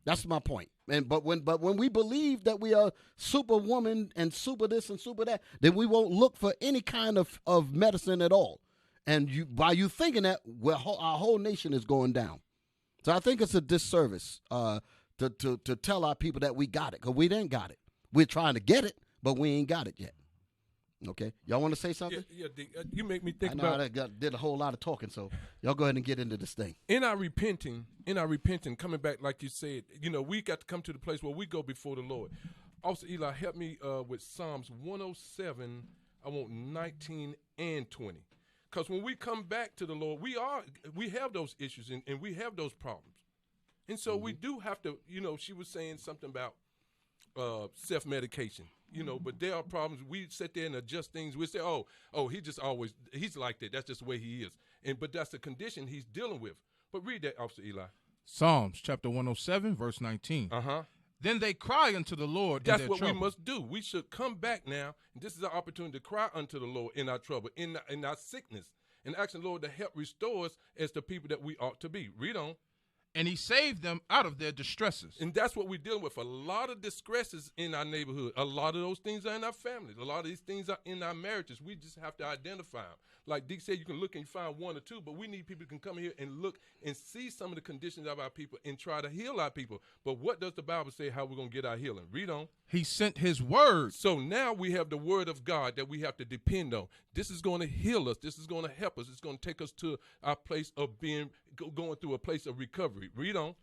That's my point. But when we believe that we are superwoman and super this and super that, then we won't look for any kind of medicine at all. And by you thinking that, our whole nation is going down. So I think it's a disservice to tell our people that we got it, because we didn't got it. We're trying to get it, but we ain't got it yet. Okay, y'all want to say something?
Yeah, you make me think
I know
about.
I did a whole lot of talking, so y'all go ahead and get into this thing.
In our repenting, coming back, like you said, we got to come to the place where we go before the Lord. Also, Eli, help me with Psalms 107. I want 19 and 20, because when we come back to the Lord, we have those issues and we have those problems, and so we do have to. She was saying something about self-medication. But there are problems. We sit there and adjust things. We say, oh, he's like that. That's just the way he is. But that's the condition he's dealing with. But read that, Officer Eli.
Psalms chapter 107, verse 19. Then they cry unto the Lord in
That's
their
what
trouble.
we must do. We should come back now, and this is our opportunity to cry unto the Lord in our trouble, in our sickness, and asking the Lord to help restore us as the people that we ought to be. Read on.
And he saved them out of their distresses.
And that's what we're dealing with. A lot of distresses in our neighborhood. A lot of those things are in our families. A lot of these things are in our marriages. We just have to identify them. Like Deke said, you can look and you find one or two, but we need people who can come here and look and see some of the conditions of our people and try to heal our people. But what does the Bible say how we're going to get our healing? Read on.
He sent his word.
So now we have the word of God that we have to depend on. This is going to heal us. This is going to help us. It's going to take us to our place of going through a place of recovery. Read on.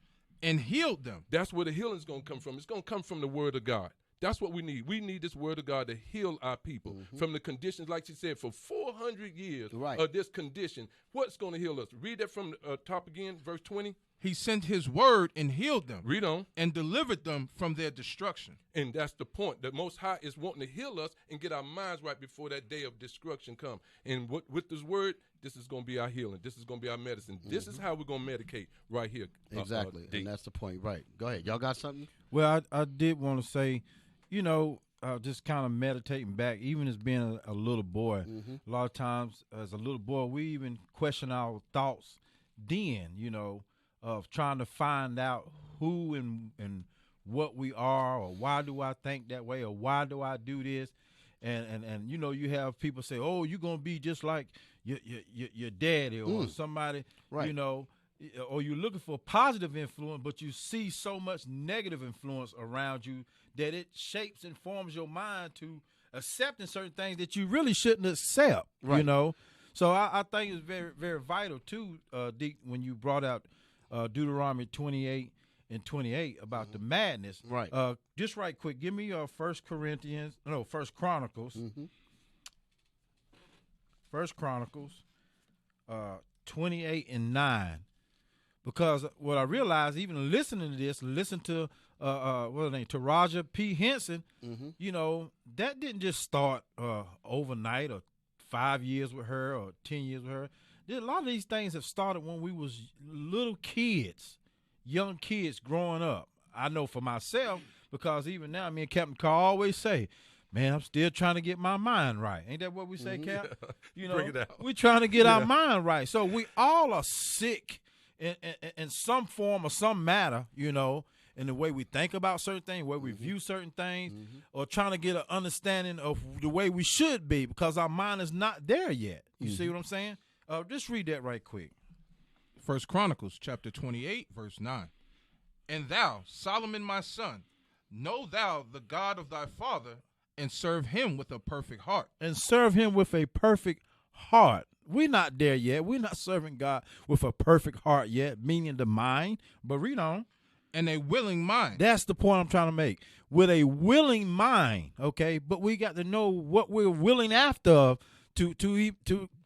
And healed them.
That's where the healing is going to come from. It's going to come from the word of God. That's what we need. We need this word of God to heal our people from the conditions, like she said, for 400 years of this condition. What's going to heal us? Read that from the top again, verse 20.
He sent his word and healed them.
Read on.
And delivered them from their destruction.
And that's the point. The Most High is wanting to heal us and get our minds right before that day of destruction comes. And with this word, this is going to be our healing. This is going to be our medicine. This is how we're going to medicate right here.
Exactly. And that's the point. Right. Go ahead. Y'all got something?
Well, I did want to say, just kind of meditating back, even as being a little boy, a lot of times as a little boy, we even question our thoughts then, of trying to find out who and what we are, or why do I think that way, or why do I do this? And you have people say, oh, you're going to be just like your daddy or somebody,
right.
Or you're looking for positive influence, but you see so much negative influence around you that it shapes and forms your mind to accepting certain things that you really shouldn't accept,
right.
So I think it's very, very vital too, Deke, when you brought out Deuteronomy 28 and 28 about the madness.
Right.
Just right quick, give me your First Chronicles.
Mm-hmm.
First Chronicles 28 and 9. Because what I realized, even listening to this, listen to what name, to Taraja P. Henson, you know, that didn't just start overnight or 5 years with her or 10 years with her. A lot of these things have started when we was little kids, young kids growing up. I know for myself, because even now, me and Captain Carl always say, man, I'm still trying to get my mind right. Ain't that what we say, Cap? You know,
Bring it out.
we're trying to get our mind right. So we all are sick in some form or some matter, you know, in the way we think about certain things, the way we view certain things, or trying to get an understanding of the way we should be, because our mind is not there yet. You see what I'm saying? Just read that right quick.
First Chronicles chapter 28, verse 9. And thou, Solomon my son, know thou the God of thy father, and serve him with a perfect heart.
And serve him with a perfect heart. We're not there yet. We're not serving God with a perfect heart yet, meaning the mind. But read on.
And a willing mind.
That's the point I'm trying to make. With a willing mind, okay? But we got to know what we're willing after to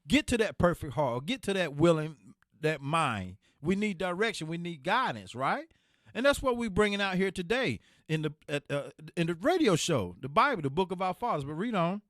get to that perfect heart, or get to that mind. We need direction. We need guidance, right? And that's what we're bringing out here today in the radio show, the Bible, the book of our fathers. But read on.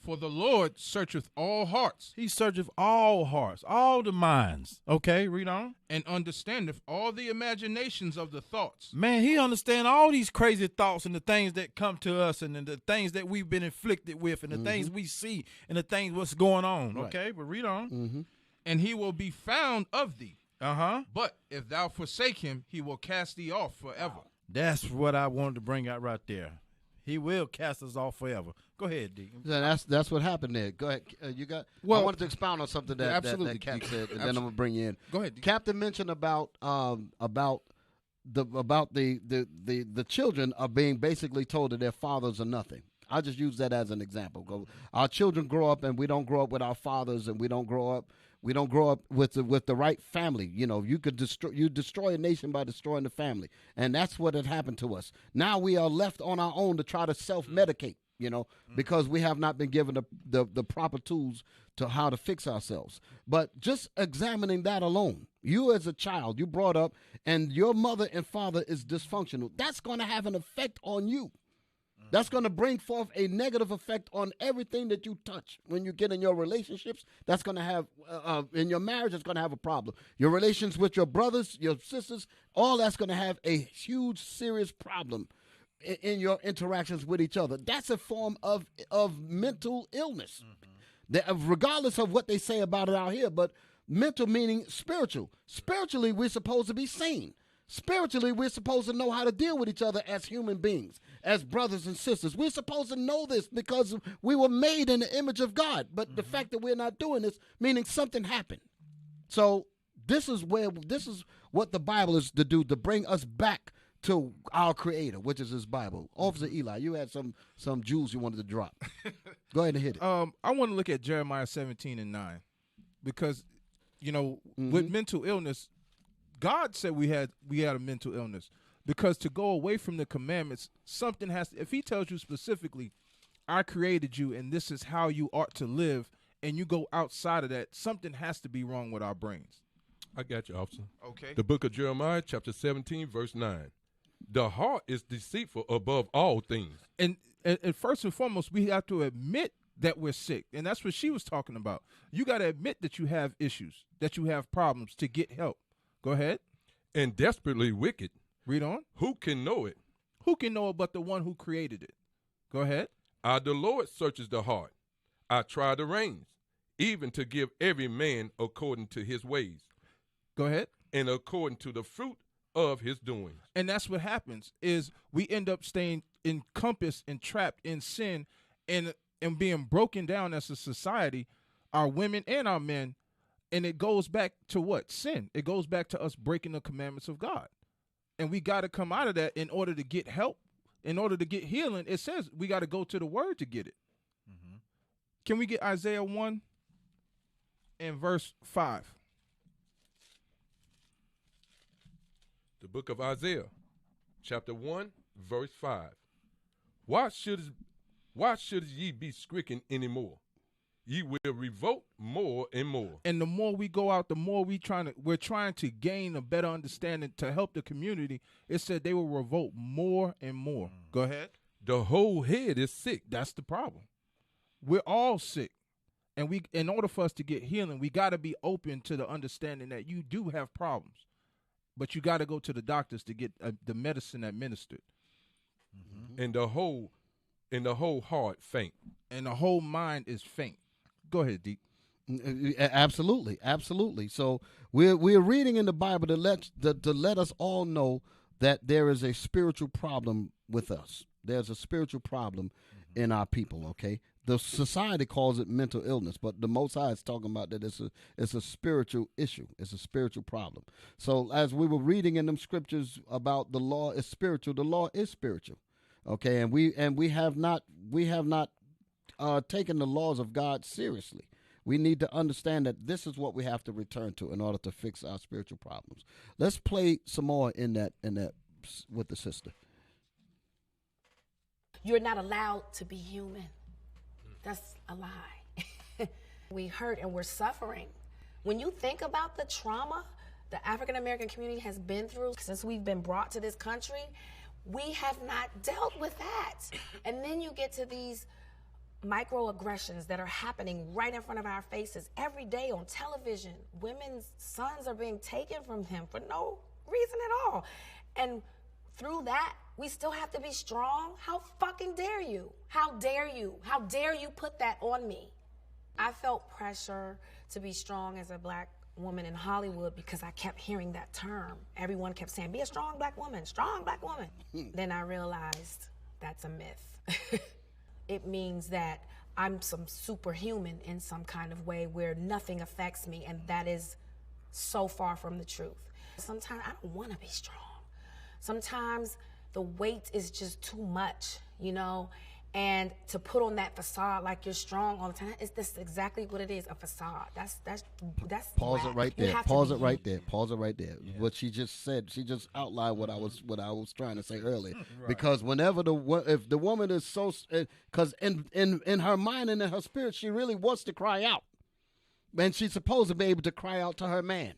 For the Lord searcheth all hearts.
He searcheth all hearts, all the minds. Okay, read on.
And understandeth all the imaginations of the thoughts.
Man, he understands all these crazy thoughts and the things that come to us, and the things that we've been inflicted with, and the things we see, and the things what's going on.
Right.
Okay, but read on.
And he will be found of thee.
Uh-huh.
But if thou forsake him, he will cast thee off forever.
That's what I wanted to bring out right there. He will cast us off forever. Go ahead, Deacon.
That's what happened there. Go ahead. You got.
Well,
I wanted to expound on something that
absolutely.
that Cap said, and then I'm gonna bring you in.
Go ahead.
Captain mentioned about the children are being basically told that their fathers are nothing. I just use that as an example. Our children grow up, and we don't grow up with our fathers, and we don't grow up with the right family. You know, you destroy a nation by destroying the family, and that's what had happened to us. Now we are left on our own to try to self-medicate, you know, because we have not been given the proper tools to how to fix ourselves. But just examining that alone, you as a child, you brought up, and your mother and father is dysfunctional, that's going to have an effect on you. That's going to bring forth a negative effect on everything that you touch. When you get in your relationships, that's going to have, in your marriage, it's going to have a problem. Your relations with your brothers, your sisters, all that's going to have a huge, serious problem in your interactions with each other. That's a form of mental illness, regardless of what they say about it out here. But mental meaning spiritual. Spiritually, we're supposed to be sane. Spiritually, we're supposed to know how to deal with each other as human beings, as brothers and sisters. We're supposed to know this because we were made in the image of God. But the fact that we're not doing this, meaning something happened. So this is what the Bible is to do, to bring us back to our Creator, which is His Bible. Officer Eli, you had some jewels you wanted to drop. Go ahead and hit it.
I want to look at Jeremiah 17 and 9, because, you know, with mental illness, God said we had a mental illness, because to go away from the commandments, something has to, if he tells you specifically, I created you and this is how you ought to live, and you go outside of that, something has to be wrong with our brains.
I got you, officer.
Okay.
The book of Jeremiah, chapter 17, verse 9. The heart is deceitful above all things.
And first and foremost, we have to admit that we're sick. And that's what she was talking about. You got to admit that you have issues, that you have problems, to get help. Go ahead.
And desperately wicked.
Read on.
Who can know it?
Who can know it but the one who created it? Go ahead.
The Lord searches the heart. I try the reins, even to give every man according to his ways.
Go ahead.
And according to the fruit of his doings.
And that's what happens, is we end up staying encompassed and trapped in sin, and being broken down as a society, our women and our men. And it goes back to what? Sin. It goes back to us breaking the commandments of God. And we got to come out of that in order to get help, in order to get healing. It says we got to go to the word to get it. Can we get Isaiah 1? and verse 5.
The book of Isaiah, chapter 1, verse 5. Why should ye be stricken anymore? Ye will revolt more and more.
And the more we go out, the more we're trying to gain a better understanding to help the community. It said they will revolt more and more. Go ahead.
The whole head is sick.
That's the problem. We're all sick. And in order for us to get healing, we got to be open to the understanding that you do have problems. But you got to go to the doctors to get the medicine administered.
Mm-hmm. And the whole heart faint.
And the whole mind is faint. Go ahead, Deep.
Absolutely, absolutely. So we're reading in the Bible to let us all know that there is a spiritual problem with us. There's a spiritual problem in our people. Okay, the society calls it mental illness, but the Most High is talking about that it's a spiritual issue. It's a spiritual problem. So as we were reading in them scriptures about the law is spiritual, the law is spiritual. Okay, and we have not taken the laws of God seriously. We need to understand that this is what we have to return to in order to fix our spiritual problems. Let's play some more in that with the sister.
You're not allowed to be human. That's a lie. We hurt and we're suffering. When you think about the trauma the African American community has been through since we've been brought to this country, we have not dealt with that. And then you get to these microaggressions that are happening right in front of our faces every day on television. Women's sons are being taken from them for no reason at all. And through that, we still have to be strong. How fucking dare you? How dare you? How dare you put that on me? I felt pressure to be strong as a black woman in Hollywood because I kept hearing that term. Everyone kept saying, be a strong black woman, strong black woman. Then I realized that's a myth. It means that I'm some superhuman in some kind of way where nothing affects me, and that is so far from the truth. Sometimes I don't want to be strong. Sometimes the weight is just too much, you know, and to put on that facade like you're strong all the time, that's exactly what it is, a facade. That's
Pause
whack.
it right
You
there.
have to
Pause
be
it right
human.
there. Pause it right there. Yeah. What she just said, she just outlined what I was trying to say earlier. Right. Because whenever if the woman is so, because in her mind and in her spirit, she really wants to cry out, and she's supposed to be able to cry out to her man.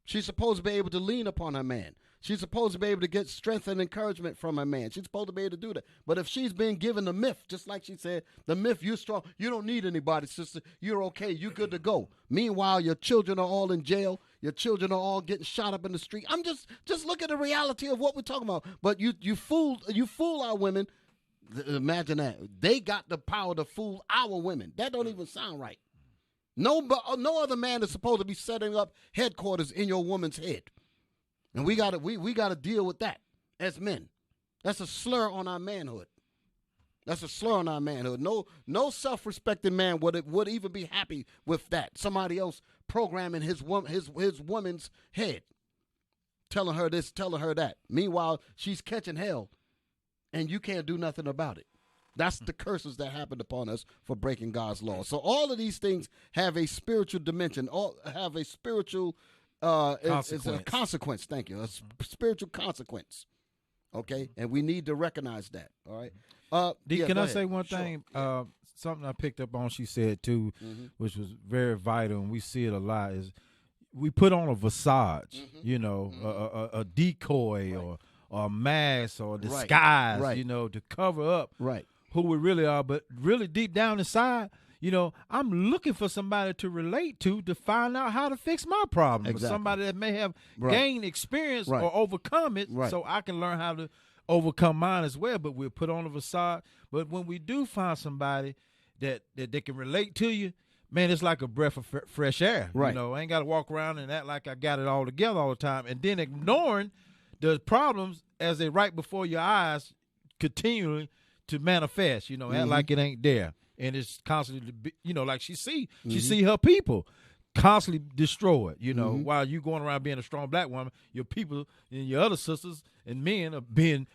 She's supposed to be able to lean upon her man. She's supposed to be able to get strength and encouragement from her man. She's supposed to be able to do that. But if she's being given the myth, just like she said, the myth, you're strong, you don't need anybody, sister, you're okay, you're good to go. Meanwhile, your children are all in jail. Your children are all getting shot up in the street. I'm just look at the reality of what we're talking about. But you fool our women. Imagine that. They got the power to fool our women. That don't even sound right. No other man is supposed to be setting up headquarters in your woman's head. And we gotta deal with that as men. That's a slur on our manhood. That's a slur on our manhood. No self-respecting man would even be happy with that. Somebody else programming his woman's head, telling her this, telling her that. Meanwhile, she's catching hell, and you can't do nothing about it. That's the curses that happened upon us for breaking God's law. So all of these things have a spiritual dimension. All have a spiritual it's a consequence. Thank you. A spiritual consequence. Okay, and we need to recognize that. All right.
Can I say one thing?
Sure.
Something I picked up on. She said too, which was very vital, and we see it a lot. Is we put on a visage, you know, a decoy or a mask or a disguise, you know, to cover up who we really are. But really deep down inside, you know, I'm looking for somebody to relate to find out how to fix my problem.
Exactly.
Somebody that may have gained experience or overcome it, so I can learn how to overcome mine as well. But we'll put on a facade. But when we do find somebody that they can relate to you, man, it's like a breath of fresh air.
Right.
You know, I ain't got to walk around and act like I got it all together all the time, and then ignoring the problems as they right before your eyes continually to manifest. You know, act like it ain't there. And it's constantly, you know, like she see her people constantly destroyed, you know, while you going around being a strong black woman, your people and your other sisters and men are being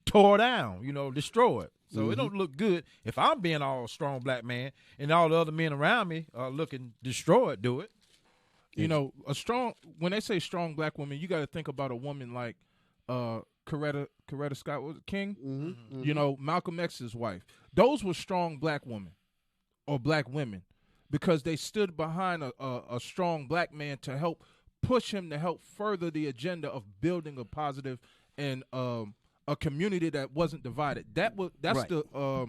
tore down, you know, destroyed. So it don't look good if I'm being all strong black man and all the other men around me are looking destroyed. Do it.
You know, when they say strong black woman, you got to think about a woman like Coretta Scott was it King. You know, Malcolm X's wife. Those were strong black women or black women because they stood behind a strong black man to help push him to help further the agenda of building a positive and a community that wasn't divided. That's right.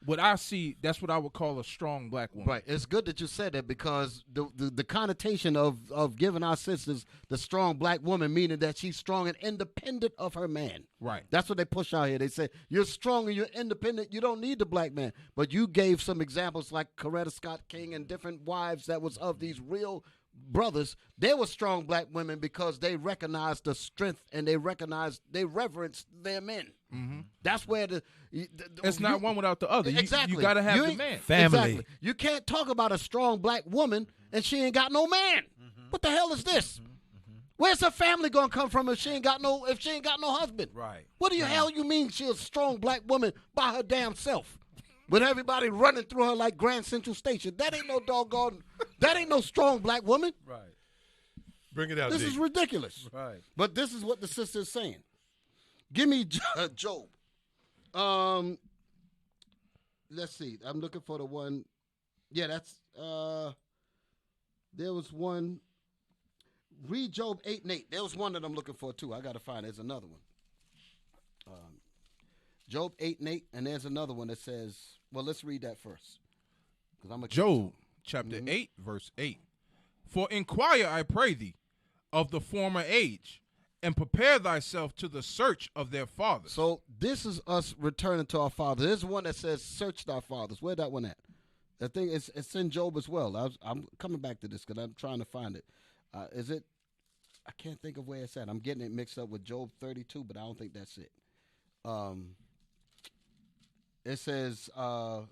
What I see. That's what I would call a strong black woman.
Right. It's good that you said that because the connotation of giving our sisters the strong black woman, meaning that she's strong and independent of her man.
Right.
That's what they push out here. They say you're strong and you're independent. You don't need the black man. But you gave some examples like Coretta Scott King and different wives that was of these real brothers. They were strong black women because they recognized the strength and they reverenced their men. That's where
it's not one without the other.
Exactly.
You got to have the man.
Family.
Exactly. You can't talk about a strong black woman and she ain't got no man. What the hell is this? Where's her family gonna come from if she ain't got no husband?
Right.
What the hell you mean she's a strong black woman by her damn self? With everybody running through her like Grand Central Station. That ain't no strong black woman.
Right.
Bring it out,
This
D.
is ridiculous.
Right.
But this is what the sister is saying. Give me Job. Let's see. I'm looking for the one. Yeah, that's there was one. Read Job 8:8. There was one that I'm looking for too. I gotta find. There's another one. Job 8:8, and there's another one that says. Well, let's read that first.
Job chapter 8, verse 8. For inquire, I pray thee, of the former age, and prepare thyself to the search of their fathers.
So this is us returning to our fathers. There's one that says, search thy fathers. Where's that one at? I think it's in Job as well. I'm coming back to this because I'm trying to find it. Is it? I can't think of where it's at. I'm getting it mixed up with Job 32, but I don't think that's it. It says, I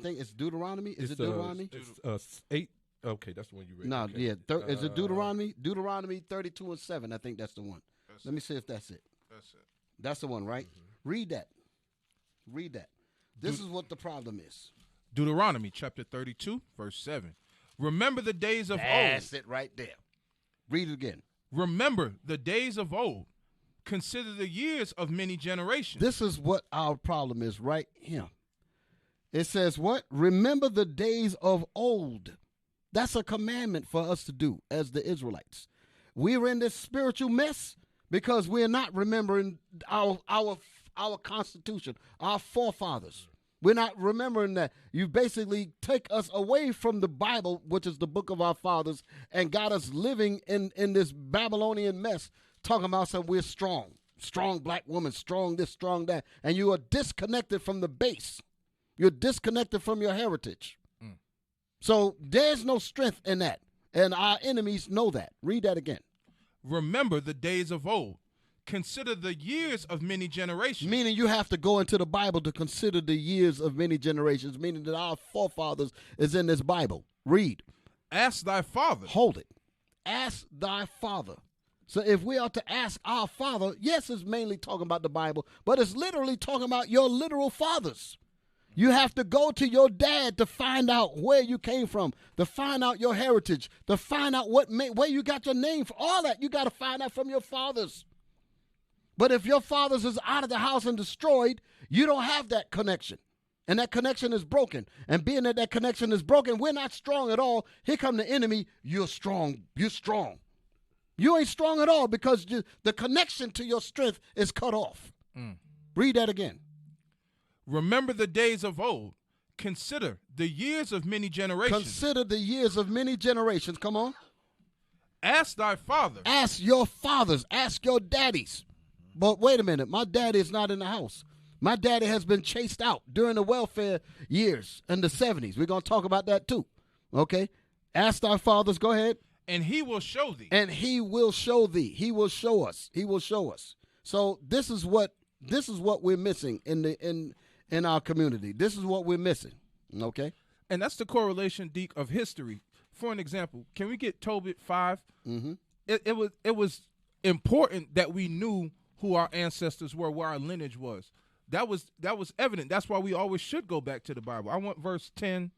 think it's Deuteronomy. Is it Deuteronomy?
It's 8. Okay, that's the one you read.
No,
okay.
yeah. Is it Deuteronomy? Deuteronomy 32:7. I think that's the one. Let me see if that's it.
That's it.
That's the one, right? Read that. Read that. This is what the problem is.
Deuteronomy chapter 32, verse 7. Remember the days of old.
That's it right there. Read it again.
Remember the days of old. Consider the years of many generations.
This is what our problem is right here. It says what? Remember the days of old. That's a commandment for us to do as the Israelites. We're in this spiritual mess because we're not remembering our Constitution, our forefathers. We're not remembering that. You basically take us away from the Bible, which is the book of our fathers, and got us living in this Babylonian mess, talking about something we're strong black woman, strong this, strong that, and you are disconnected from the base. You're disconnected from your heritage. So there's no strength in that, and our enemies know that. Read that again.
Remember the days of old. Consider the years of many generations.
Meaning you have to go into the Bible to consider the years of many generations, meaning that our forefathers is in this Bible. Read.
Ask thy father.
Hold it. Ask thy father. So if we are to ask our father, yes, it's mainly talking about the Bible, but it's literally talking about your literal fathers. You have to go to your dad to find out where you came from, to find out your heritage, to find out where you got your name from. All that you got to find out from your fathers. But if your fathers is out of the house and destroyed, you don't have that connection. And that connection is broken. And being that connection is broken, we're not strong at all. Here come the enemy. You're strong. You're strong. You ain't strong at all because the connection to your strength is cut off. Read that again.
Remember the days of old. Consider the years of many generations.
Consider the years of many generations. Come on.
Ask thy father.
Ask your fathers. Ask your daddies. But wait a minute. My daddy is not in the house. My daddy has been chased out during the welfare years in the 70s. We're going to talk about that too. Okay? Ask thy fathers. Go ahead.
And he will show thee.
And he will show thee. He will show us. He will show us. So this is what we're missing in our community. This is what we're missing. Okay?
And that's the correlation, Deke, of history. For an example, can we get Tobit 5?
Mm-hmm.
It was important that we knew who our ancestors were, where our lineage was. that was evident. That's why we always should go back to the Bible. I want verse 10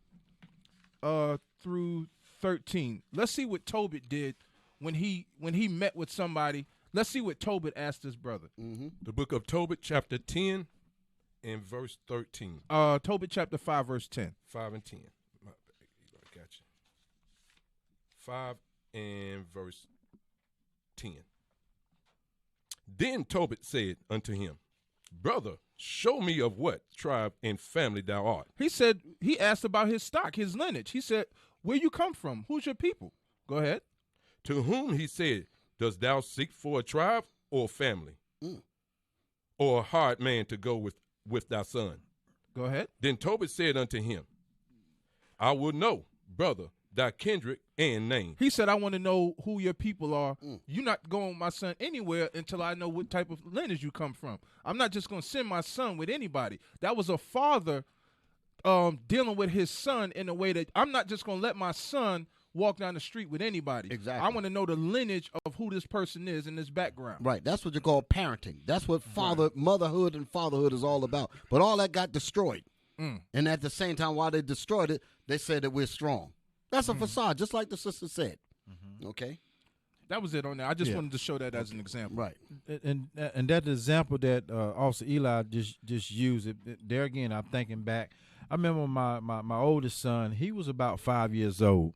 through 13. Let's see what Tobit did when he met with somebody. Let's see what Tobit asked his brother.
The book of Tobit, chapter 10 and verse 13.
Tobit chapter 5, verse 10.
5 and 10. My bad. I got you. 5 and verse 10. Then Tobit said unto him, Brother, show me of what tribe and family thou art.
He asked about his stock, his lineage. He said, where you come from? Who's your people? Go ahead.
To whom he said, Dost thou seek for a tribe or family? Or a hard man to go with thy son?
Go ahead.
Then Tobit said unto him, I will know, brother, thy kindred and name.
He said, I want to know who your people are. You're not going, my son, anywhere until I know what type of lineage you come from. I'm not just going to send my son with anybody. That was a father dealing with his son in a way that I'm not just going to let my son walk down the street with anybody.
Exactly.
I want to know the lineage of who this person is in this background.
Right. That's what you call parenting. That's what motherhood and fatherhood is all about. But all that got destroyed. And at the same time, while they destroyed it, they said that we're strong. That's a facade, just like the sister said. Okay?
That was it on there. I just wanted to show that as an example.
Right.
And that example that Officer Eli just used, there again, I'm thinking back. I remember my oldest son, he was about 5 years old.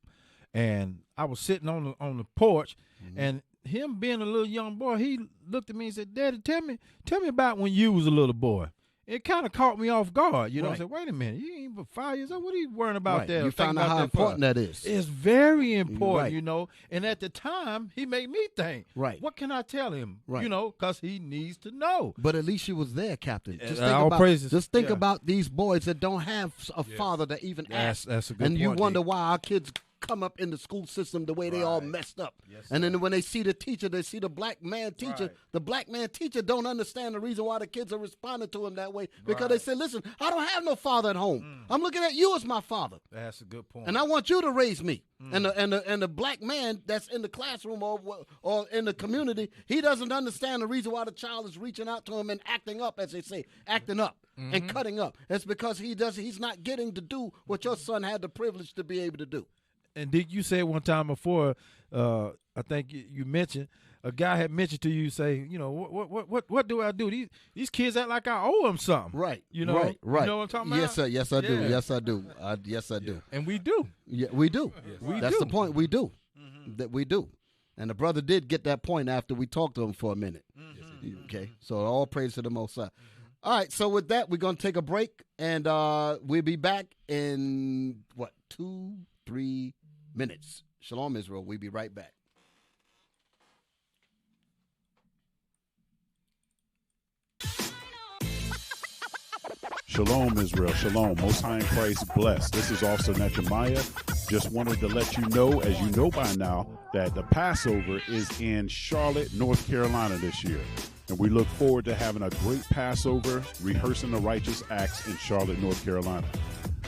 And I was sitting on the porch, and him being a little young boy, he looked at me and said, Daddy, tell me about when you was a little boy. It kind of caught me off guard. You know, I said, wait a minute, you ain't but 5 years old. What are you worrying about that?
You found out how important that is.
It's very important, you know. And at the time, he made me think, what can I tell him?
Right.
You know, because he needs to know.
But at least you was there, Captain.
Just
think about these boys that don't have a father that even ask.
That's a good
and
point.
you wonder why our kids come up in the school system the way they all messed up. And then when they see the teacher, they see the black man teacher. The black man teacher don't understand the reason why the kids are responding to him that way, because they say, listen, I don't have no father at home. I'm looking at you as my father.
That's a good point.
And I want you to raise me. And the black man that's in the classroom or in the community, he doesn't understand the reason why the child is reaching out to him and acting up, as they say, acting up and cutting up. It's because he's not getting to do what your son had the privilege to be able to do.
And did you say one time before? I think you mentioned a guy had mentioned to you, say, you know, what do I do? These kids act like I owe them something.
Right.
You know.
Right.
You know what I'm talking about?
Yes, sir. Yes, I do. Yes, I do. Yes, I do.
And we do.
Yeah, we do.
We
That's
do.
the point. We do. That we do. And the brother did get that point after we talked to him for a minute. Okay. So all praise to the Most High. All right. So with that, we're gonna take a break, and we'll be back in 2-3 minutes. Shalom, Israel. We'll be right back.
Shalom, Israel. Shalom. Most High in Christ bless. This is Officer Nehemiah. Just wanted to let you know, as you know by now, that the Passover is in Charlotte, North Carolina this year. And we look forward to having a great Passover, rehearsing the righteous acts in Charlotte, North Carolina.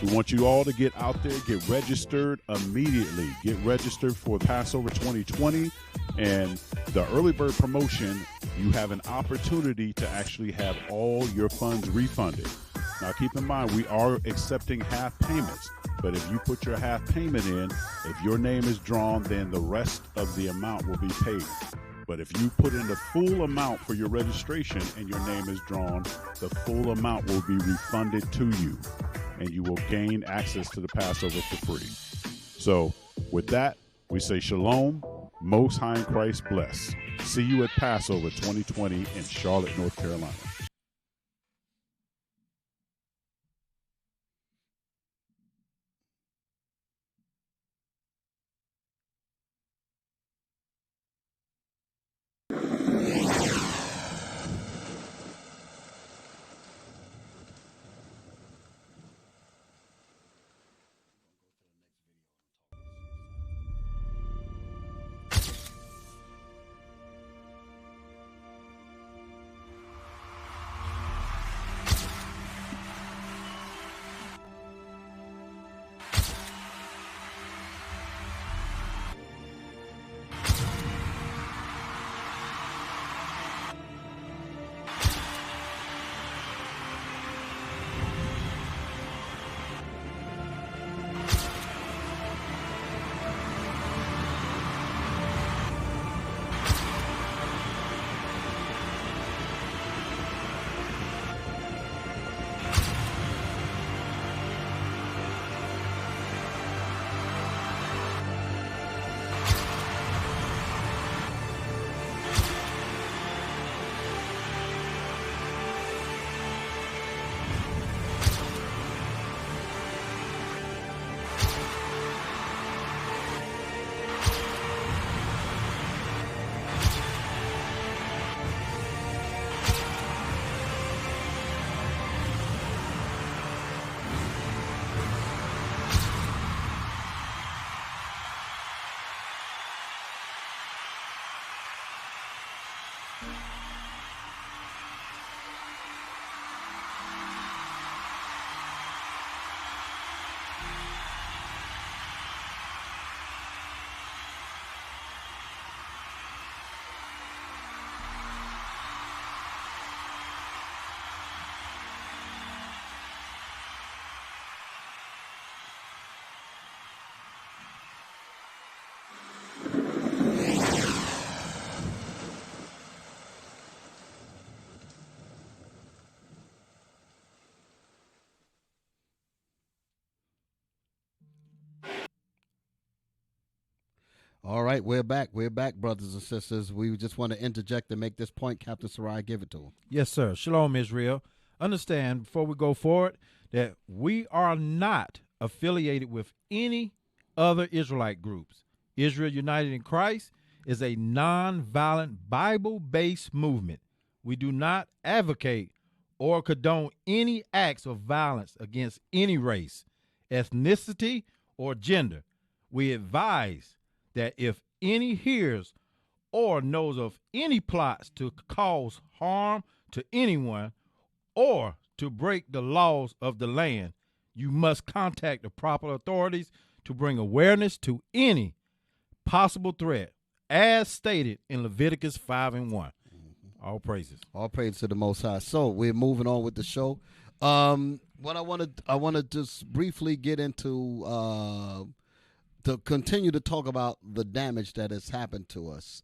We want you all to get out there, get registered immediately. Get registered for Passover 2020. And the early bird promotion, you have an opportunity to actually have all your funds refunded. Now, keep in mind, we are accepting half payments. But if you put your half payment in, if your name is drawn, then the rest of the amount will be paid. But if you put in the full amount for your registration and your name is drawn, the full amount will be refunded to you, and you will gain access to the Passover for free. So with that, we say shalom, Most High in Christ bless. See you at Passover 2020 in Charlotte, North Carolina.
All right, we're back. We're back, brothers and sisters. We just want to interject and make this point. Captain Sarai, give it to him.
Yes, sir. Shalom, Israel. Understand, before we go forward, that we are not affiliated with any other Israelite groups. Israel United in Christ is a nonviolent, Bible-based movement. We do not advocate or condone any acts of violence against any race, ethnicity, or gender. We advise that if any hears or knows of any plots to cause harm to anyone or to break the laws of the land, you must contact the proper authorities to bring awareness to any possible threat, as stated in Leviticus 5:1. All praises.
All praise to the Most High. So we're moving on with the show. What I want to just briefly get into to continue to talk about the damage that has happened to us.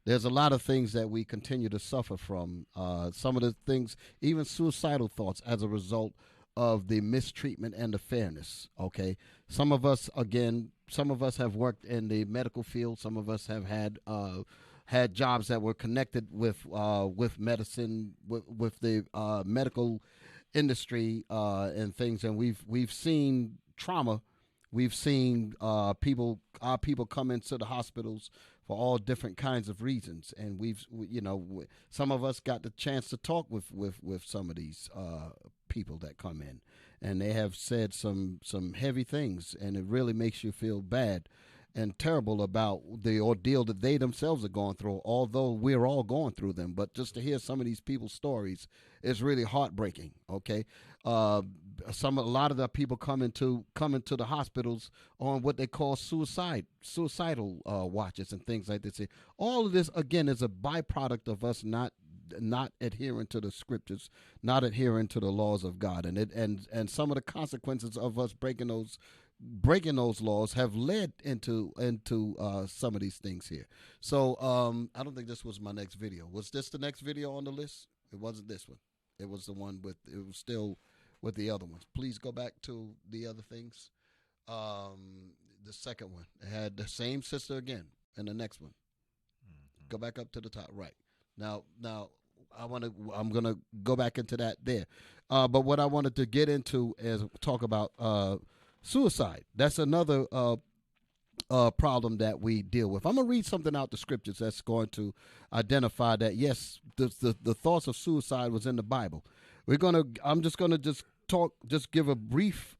There's a lot of things that we continue to suffer from. Some of the things, even suicidal thoughts, as a result of the mistreatment and the fairness. Okay, some of us have worked in the medical field. Some of us have had jobs that were connected with medicine, with the medical industry and things, and we've seen trauma. We've seen our people come into the hospitals for all different kinds of reasons, and some of us got the chance to talk with some of these people that come in, and they have said some heavy things, and it really makes you feel bad and terrible about the ordeal that they themselves are going through, although we're all going through them. But just to hear some of these people's stories is really heartbreaking, okay? A lot of the people come into the hospitals on what they call suicidal watches and things like this. All of this, again, is a byproduct of us not adhering to the scriptures, not adhering to the laws of God, and some of the consequences of us breaking those laws have led into some of these things here. So I don't think this was my next video. Was this the next video on the list? It wasn't this one. It was the one it was still with the other ones. Please go back to the other things. The second one, it had the same sister again, and the next one. Mm-hmm. Go back up to the top, right. Now I'm gonna go back into that there. But what I wanted to get into is talk about suicide. That's another problem that we deal with. I'm going to read something out the scriptures that's going to identify that, yes, the thoughts of suicide was in the Bible. I'm just going to just give a brief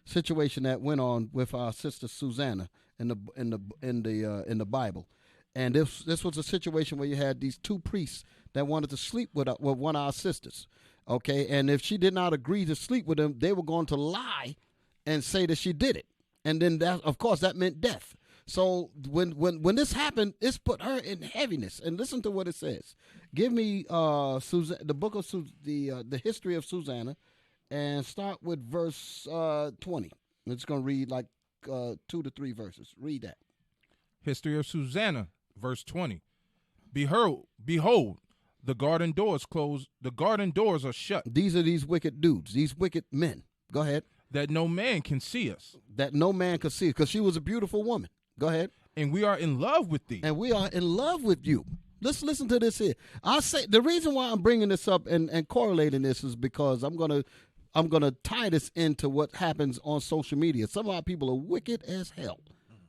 situation that went on with our sister Susanna in the Bible. And this was a situation where you had these two priests that wanted to sleep with one of our sisters. Okay, and if she did not agree to sleep with him, they were going to lie and say that she did it. And then, that meant death. So when this happened, it's put her in heaviness. And listen to what it says. Give me the book of the history of Susanna, and start with verse 20. It's going to read like 2 to 3 verses. Read that.
History of Susanna, verse 20. Behold, the garden doors closed. The garden doors are shut.
These are these wicked dudes, these wicked men. Go ahead.
That no man can see us.
That no man could see, because she was a beautiful woman. Go ahead.
And we are in love with thee.
And we are in love with you. Let's listen to this here. I say the reason why I'm bringing this up and correlating this is because I'm gonna tie this into what happens on social media. Some of our people are wicked as hell.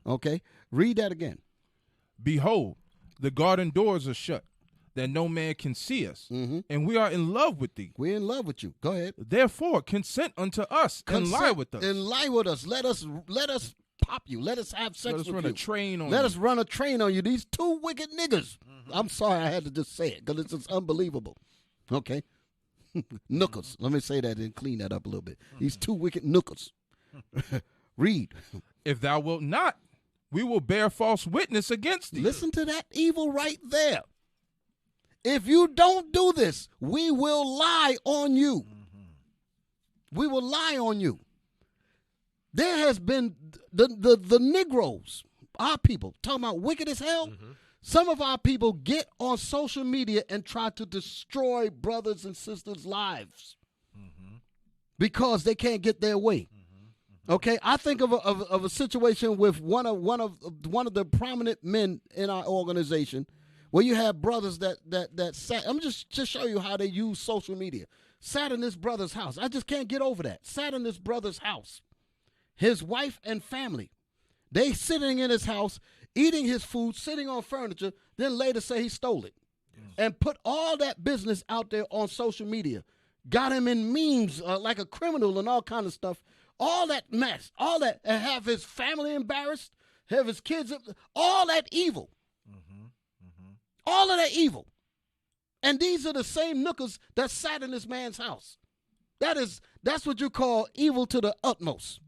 Okay, read that again.
Behold, the garden doors are shut, that no man can see us, and we are in love with thee.
We're in love with you. Go ahead.
Therefore, consent unto us and lie with us.
And lie with us. Let us pop you. Let us have sex with you.
Let us run a train on you.
Let us run a train on you. These two wicked niggas. I'm sorry I had to just say it because it's just unbelievable. Okay. Nookers. Let me say that and clean that up a little bit. These two wicked nookers. Read.
If thou wilt not, we will bear false witness against thee.
Listen to that evil right there. If you don't do this, we will lie on you. We will lie on you. There has been the Negroes, our people, talking about wicked as hell. Some of our people get on social media and try to destroy brothers and sisters' lives because they can't get their way. Okay, I think of a situation with one of the prominent men in our organization, where you have brothers that sat. I'm just show you how they use social media. Sat in this brother's house. I just can't get over that. Sat in this brother's house, his wife and family. They sitting in his house, eating his food, sitting on furniture. Then later say he stole it, and put all that business out there on social media. Got him in memes like a criminal and all kind of stuff. All that mess, all that, and have his family embarrassed, have his kids, all that evil. All of that evil. And these are the same nookers that sat in this man's house. That's what you call evil to the utmost.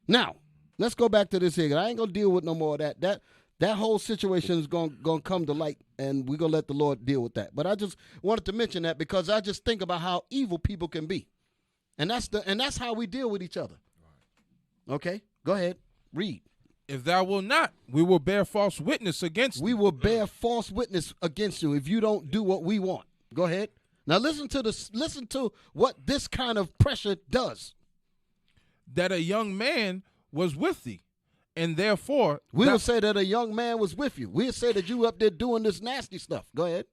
Now, let's go back to this here. I ain't going to deal with no more of that. That whole situation is going to come to light, and we're going to let the Lord deal with that. But I just wanted to mention that because I just think about how evil people can be. And that's how we deal with each other. Okay? Go ahead. Read.
If thou wilt not, we will bear false witness against thee.
We will bear false witness against you if you don't do what we want. Go ahead. Now listen to what this kind of pressure does.
That a young man was with thee, and therefore
we'll say that a young man was with you. We'll say that you up there doing this nasty stuff. Go ahead.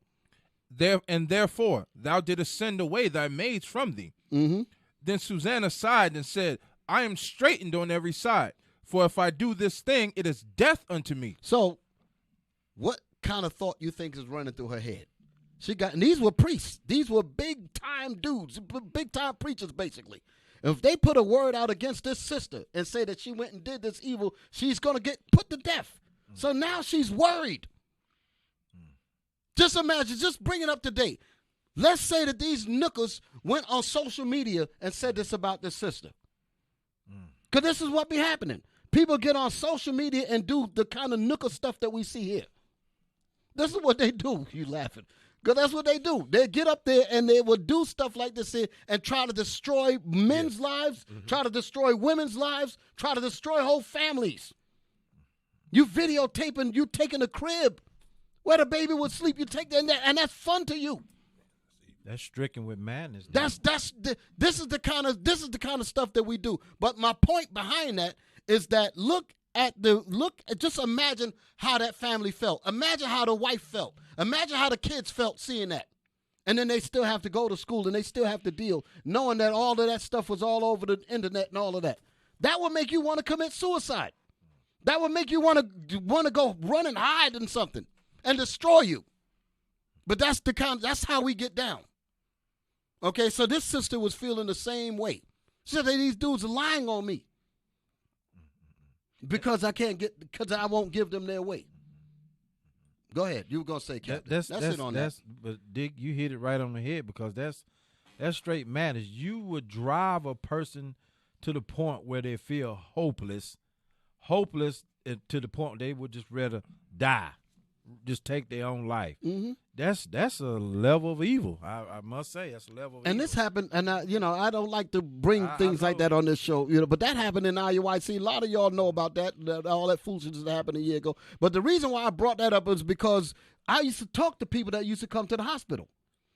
Therefore thou didst send away thy maids from thee.
Mm-hmm.
Then Susanna sighed and said, I am straitened on every side, for if I do this thing, it is death unto me.
So, what kind of thought you think is running through her head? And these were priests. These were big-time dudes, big-time preachers, basically. If they put a word out against this sister and say that she went and did this evil, she's going to get put to death. So now she's worried. Just imagine, just bring it up to date. Let's say that these nookers went on social media and said this about this sister. Because this is what be happening. People get on social media and do the kind of nooker stuff that we see here. This is what they do. You laughing. Because that's what they do. They get up there and they will do stuff like this here and try to destroy men's lives, try to destroy women's lives, try to destroy whole families. You videotaping, you taking a crib where the baby would sleep. You take that, and that's fun to you.
That's stricken with madness.
This is the kind of stuff that we do. But my point behind that is that just imagine how that family felt. Imagine how the wife felt. Imagine how the kids felt seeing that. And then they still have to go to school and they still have to deal knowing that all of that stuff was all over the internet and all of that. That would make you want to commit suicide. That would make you want to go run and hide in something and destroy you. But that's how we get down. Okay, so this sister was feeling the same way. She said, these dudes are lying on me because I won't give them their way. Go ahead. You were gonna say, Captain. That's it on that.
But Dick, you hit it right on the head because that's straight madness. You would drive a person to the point where they feel hopeless to the point they would just rather die, just take their own life. Mm-hmm. That's a level of evil. I must say that's a level of evil.
And this happened, and I don't like to bring things like that on this show, but that happened in IUIC. A lot of y'all know about that, all that foolishness that happened a year ago. But the reason why I brought that up is because I used to talk to people that used to come to the hospital.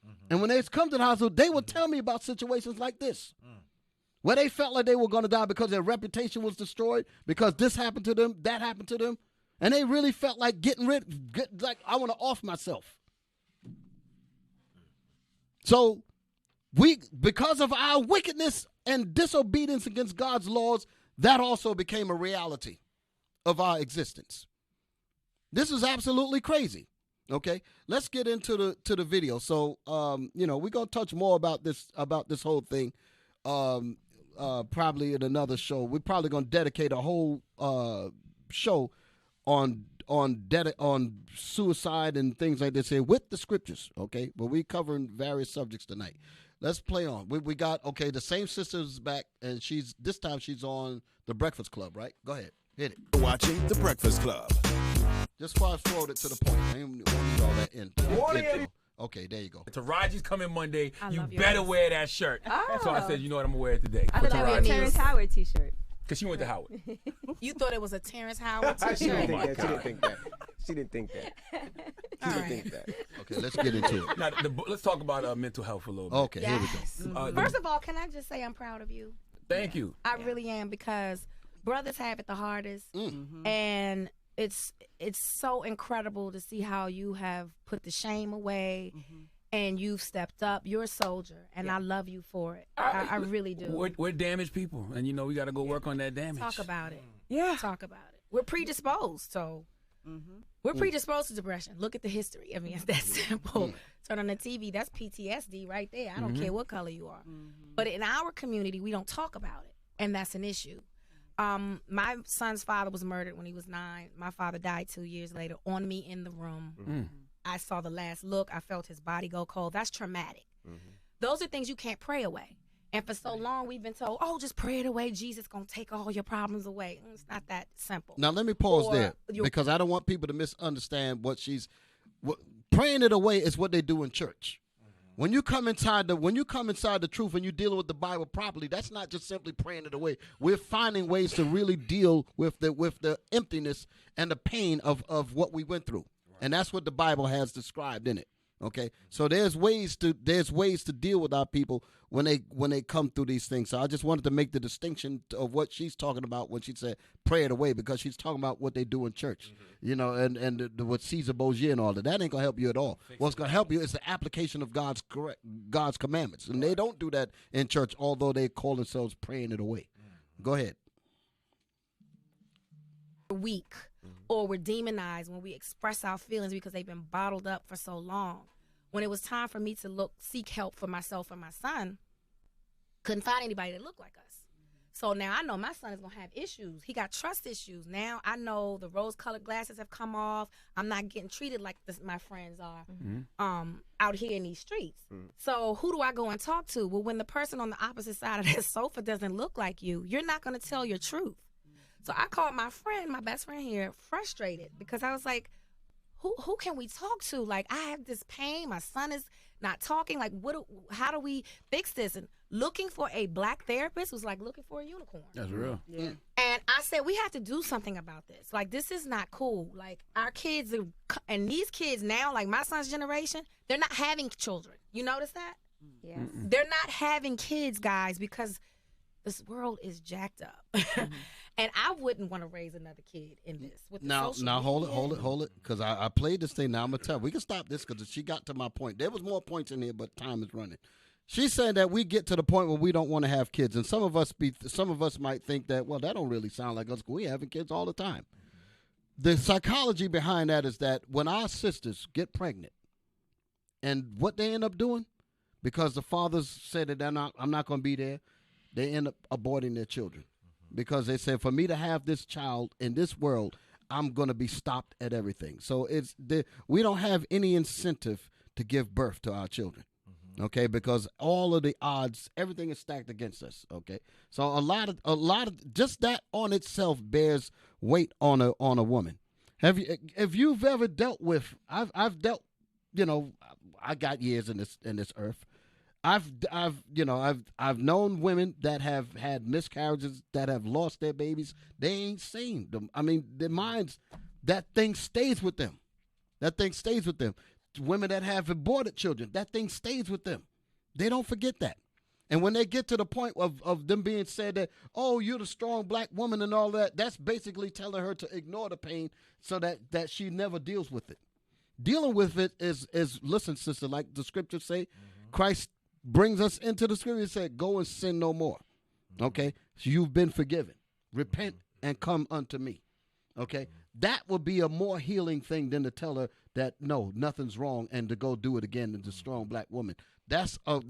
Mm-hmm. And when they come to the hospital, they would tell me about situations like this, where they felt like they were going to die because their reputation was destroyed, because this happened to them, that happened to them. And they really felt like like I want to off myself. So because of our wickedness and disobedience against God's laws, that also became a reality of our existence. This is absolutely crazy. Okay, let's get into the video. So we're gonna touch more about this whole thing. Probably in another show. We're probably gonna dedicate a whole show on suicide and things like this here with the scriptures, okay? But we're covering various subjects tonight. Let's play on. We got, the same sister's back, and this time she's on The Breakfast Club, right? Go ahead. Hit it.
Watching The Breakfast Club.
Just fast forward it to the point. I don't need all that intro. Okay, there you go.
Taraji's coming Monday. You better
yours.
wear that shirt.
Oh.
So I said, you know what, I'm going to wear it today.
I thought that was a Terrence Howard t-shirt.
Because she went to Howard.
You thought it was a Terrence Howard t-shirt?
She didn't think that. She didn't think that.
Okay, let's get into it.
Now, let's talk about mental health for a little bit.
Okay, here we go.
First of all, can I just say I'm proud of you?
Thank you.
I really am, because brothers have it the hardest, and it's so incredible to see how you have put the shame away, and you've stepped up. You're a soldier, and I love you for it. I really do.
We're damaged people, and we got to go work on that damage.
Talk about it.
Yeah.
Talk about it. We're predisposed, so we're predisposed to depression. Look at the history. I mean, it's that simple. Turn on the TV. That's PTSD right there. I don't care what color you are. But in our community, we don't talk about it, and that's an issue. My son's father was murdered when he was 9. My father died 2 years later on me in the room. I saw the last look. I felt his body go cold. That's traumatic. Those are things you can't pray away. And for so long, we've been told, oh, just pray it away. Jesus going to take all your problems away. It's not that simple.
Now, let me pause there, because I don't want people to misunderstand praying it away is what they do in church. When you come inside the truth and you're dealing with the Bible properly, that's not just simply praying it away. We're finding ways to really deal with the emptiness and the pain of what we went through. And that's what the Bible has described in it. Okay, so there's ways to deal with our people when they come through these things. So I just wanted to make the distinction of what she's talking about when she said pray it away, because she's talking about what they do in church, and what Caesar Borgia and all that ain't gonna help you at all. What's gonna help you is the application of God's commandments, and they don't do that in church, although they call themselves praying it away. Go ahead.
Weak, or we're demonized when we express our feelings because they've been bottled up for so long. When it was time for me to seek help for myself and my son, couldn't find anybody that looked like us. So now I know my son is going to have issues. He got trust issues. Now I know the rose-colored glasses have come off. I'm not getting treated like my friends are out here in these streets. So who do I go and talk to? Well, when the person on the opposite side of that sofa doesn't look like you, you're not going to tell your truth. So I called my friend, my best friend here, frustrated, because I was like, who can we talk to? Like, I have this pain. My son is not talking. Like, how do we fix this? And looking for a black therapist was like looking for a unicorn.
That's real.
Yeah. And I said, we have to do something about this. Like, this is not cool. Like, our kids, and these kids now, like my son's generation, they're not having children. You notice that?
Yes.
They're not having kids, guys, because this world is jacked up. And I wouldn't want to raise another kid in this. With
Now, hold it, because I played this thing. Now I'm gonna tell. We can stop this because she got to my point. There was more points in here, but time is running. She said that we get to the point where we don't want to have kids, and some of us might think that, well, that don't really sound like us. We having kids all the time. The psychology behind that is that when our sisters get pregnant, and what they end up doing, because the fathers said that I'm not going to be there, they end up aborting their children. Because they said, for me to have this child in this world, I'm going to be stopped at everything. So we don't have any incentive to give birth to our children, okay? Because all of the odds, everything is stacked against us, okay? So a lot of just that on itself bears weight on a woman. If you've ever dealt with, I've dealt, I got years in this earth. I've known women that have had miscarriages, that have lost their babies. They ain't seen them. I mean, their minds, that thing stays with them. That thing stays with them. Women that have aborted children, that thing stays with them. They don't forget that. And when they get to the point of them being said that, oh, you're the strong black woman and all that, that's basically telling her to ignore the pain so that she never deals with it. Dealing with it is listen, sister, like the scriptures say, Christ brings us into the scripture and said, go and sin no more. Okay? So you've been forgiven. Repent and come unto me. Okay? That would be a more healing thing than to tell her that no, nothing's wrong and to go do it again as a strong black woman. That's an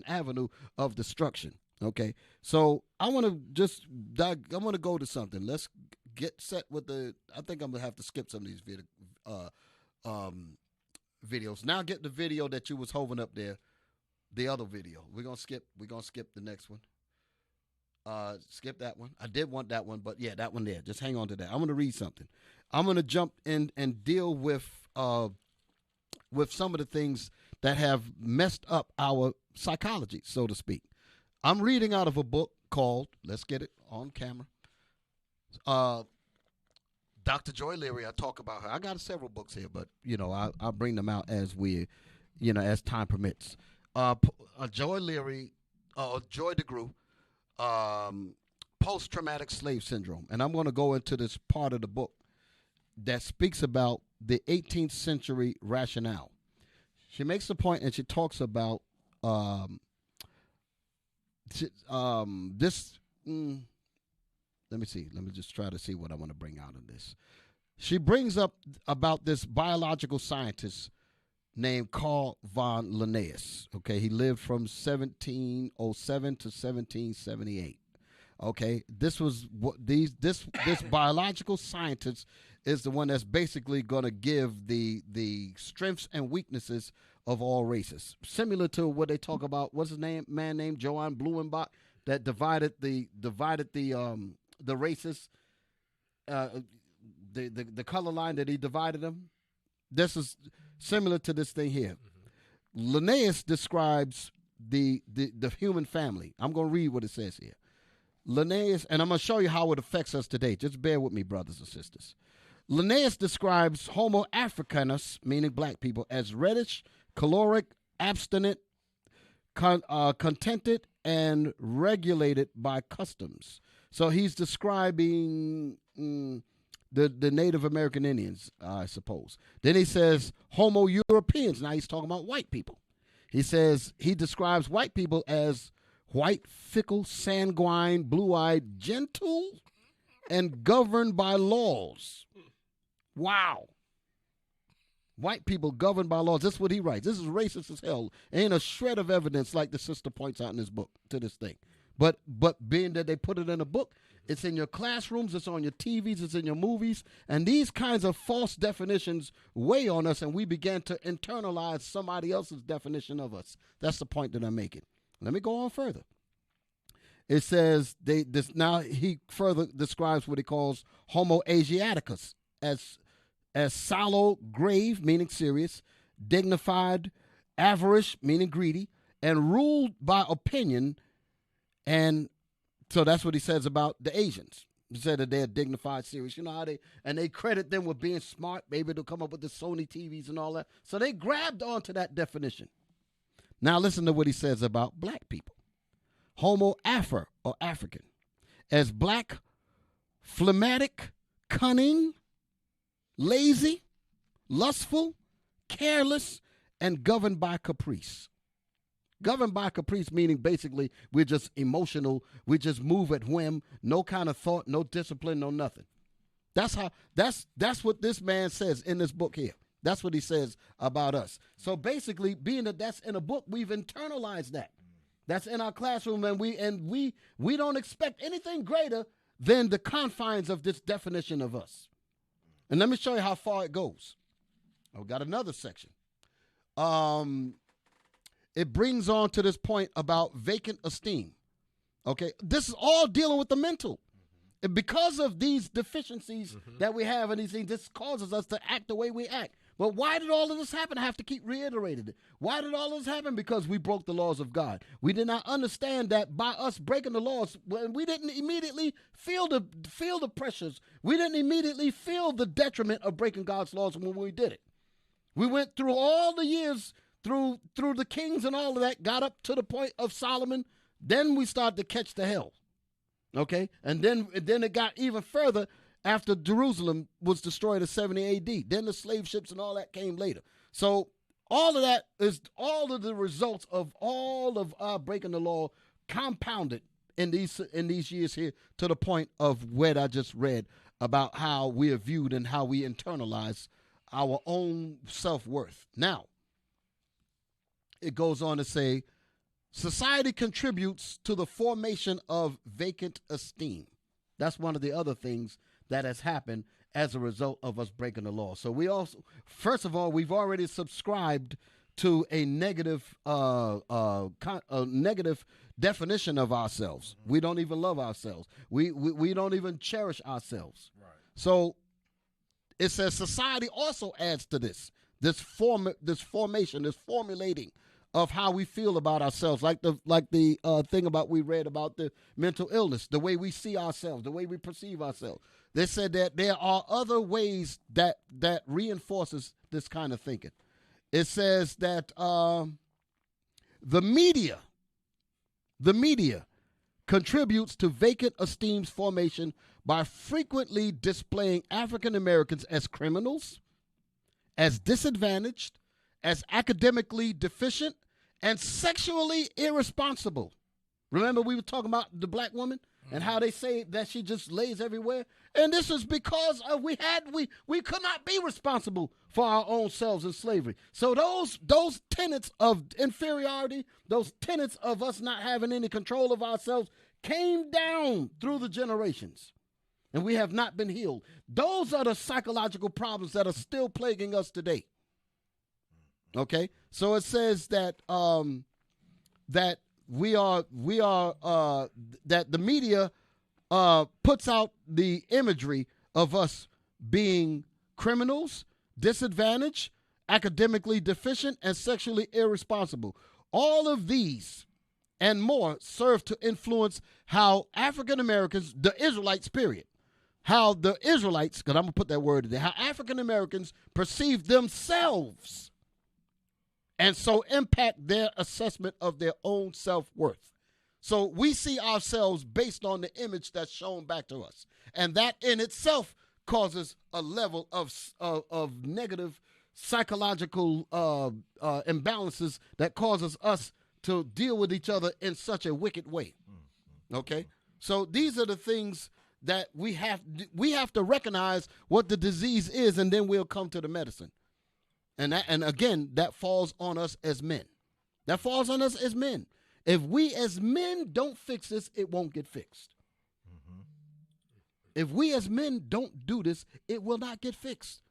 avenue of destruction. Okay? So I want to go to something. Let's get set with I think I'm going to have to skip some of these videos. Now get the video that you was holding up there, the other video. We're gonna skip the next one. Skip that one. I did want that one, but yeah, that one there. Just hang on to that. I'm gonna read something. I'm gonna jump in and deal with some of the things that have messed up our psychology, so to speak. I'm reading out of a book called, let's get it on camera, Dr. Joy Leary. I talk about her. I got several books here, but I'll bring them out as as time permits. Joy Leary Joy DeGruy, post-traumatic slave syndrome. And I'm going to go into this part of the book that speaks about the 18th century rationale. She makes the point and she talks about this. Let me see. Let me just try to see what I want to bring out of this. She brings up about this biological scientist named Carl von Linnaeus. Okay, he lived from 1707 to 1778. Okay, this was what this biological scientist is the one that's basically going to give the strengths and weaknesses of all races, similar to what they talk about. What's his name? Man named Johann Blumenbach that divided the races. The color line that he divided them. This is similar to this thing here. Linnaeus describes the human family. I'm going to read what it says here. Linnaeus, and I'm going to show you how it affects us today. Just bear with me, brothers and sisters. Linnaeus describes Homo africanus, meaning black people, as reddish, caloric, abstinent, contented, and regulated by customs. So he's describing the Native American Indians, I suppose. Then he says Homo Europeans. Now he's talking about white people. He says he describes white people as white, fickle, sanguine, blue-eyed, gentle, and governed by laws. Wow. White people governed by laws. This is what he writes. This is racist as hell. Ain't a shred of evidence like the sister points out in this book to this thing. But being that they put it in a book, it's in your classrooms, it's on your TVs, it's in your movies, and these kinds of false definitions weigh on us, and we begin to internalize somebody else's definition of us. That's the point that I'm making. Let me go on further. It says now he further describes what he calls Homo Asiaticus as sallow, grave, meaning serious, dignified, avaricious, meaning greedy, and ruled by opinion. And so that's what he says about the Asians. He said that they're dignified, serious. You know how they credit them with being smart, maybe to come up with the Sony TVs and all that. So they grabbed onto that definition. Now listen to what he says about black people. Homo Afro, or African, as black, phlegmatic, cunning, lazy, lustful, careless, and governed by caprice. Governed by caprice, meaning basically we're just emotional. We just move at whim. No kind of thought, no discipline, no nothing. That's what this man says in this book here. That's what he says about us. So basically, being that that's in a book, we've internalized that. That's in our classroom, and we don't expect anything greater than the confines of this definition of us. And let me show you how far it goes. I've got another section. It brings on to this point about vacant esteem. Okay, this is all dealing with the mental. And because of these deficiencies that we have and these things, this causes us to act the way we act. But why did all of this happen? I have to keep reiterating it. Why did all of this happen? Because we broke the laws of God. We did not understand that by us breaking the laws, we didn't immediately feel the pressures. We didn't immediately feel the detriment of breaking God's laws when we did it. We went through all the years, through the kings and all of that, got up to the point of Solomon. Then we started to catch the hell. Okay? And then it got even further after Jerusalem was destroyed in 70 AD. Then the slave ships and all that came later. So all of that is all of the results of all of our breaking the law compounded in these years here to the point of what I just read about how we are viewed and how we internalize our own self-worth. Now, it goes on to say, society contributes to the formation of vacant esteem. That's one of the other things that has happened as a result of us breaking the law. So we also, first of all, we've already subscribed to a negative definition of ourselves. We don't even love ourselves. We don't even cherish ourselves. Right. So it says society also adds to this formation, this formulating of how we feel about ourselves, like the thing about we read about the mental illness, the way we see ourselves, the way we perceive ourselves. They said that there are other ways that reinforces this kind of thinking. It says that the media The media contributes to vacant esteem's formation by frequently displaying African Americans as criminals, as disadvantaged, as academically deficient, and sexually irresponsible. Remember we were talking about the black woman and how they say that she just lays everywhere? And this is because we could not be responsible for our own selves in slavery. So those tenets of inferiority, those tenets of us not having any control of ourselves came down through the generations. And we have not been healed. Those are the psychological problems that are still plaguing us today. Okay? So it says that that that the media puts out the imagery of us being criminals, disadvantaged, academically deficient, and sexually irresponsible. All of these and more serve to influence how African Americans, the Israelites, period, how the Israelites, because I'm going to put that word in there, how African Americans perceive themselves and so impact their assessment of their own self-worth. So we see ourselves based on the image that's shown back to us. And that in itself causes a level of negative psychological imbalances that causes us to deal with each other in such a wicked way. Okay? So these are the things that we have to recognize what the disease is, and then we'll come to the medicine. And again, that falls on us as men. That falls on us as men. If we as men don't fix this, it won't get fixed. Mm-hmm. If we as men don't do this, it will not get fixed.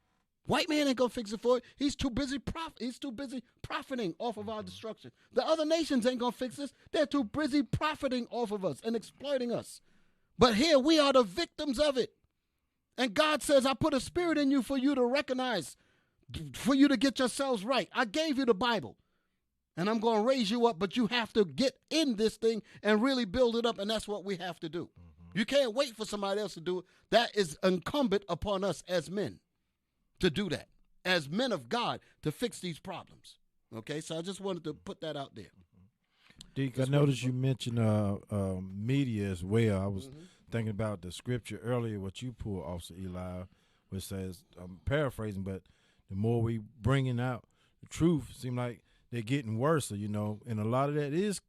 White man ain't gonna fix it for it. He's too busy profiting off of our destruction. The other nations ain't gonna fix this. They're too busy profiting off of us and exploiting us. But here we are the victims of it. And God says, I put a spirit in you for you to recognize, for you to get yourselves right. I gave you the Bible, and I'm going to raise you up, but you have to get in this thing and really build it up, and that's what we have to do. Mm-hmm. You can't wait for somebody else to do it. That is incumbent upon us as men to do that, as men of God, to fix these problems. Okay, so I just wanted to put that out there.
Deke, I noticed you mentioned media as well. I was thinking about the scripture earlier, what you pulled, Officer Eli, which says, I'm paraphrasing, but the more we bringing out the truth, it seems like they're getting worse, and a lot of that is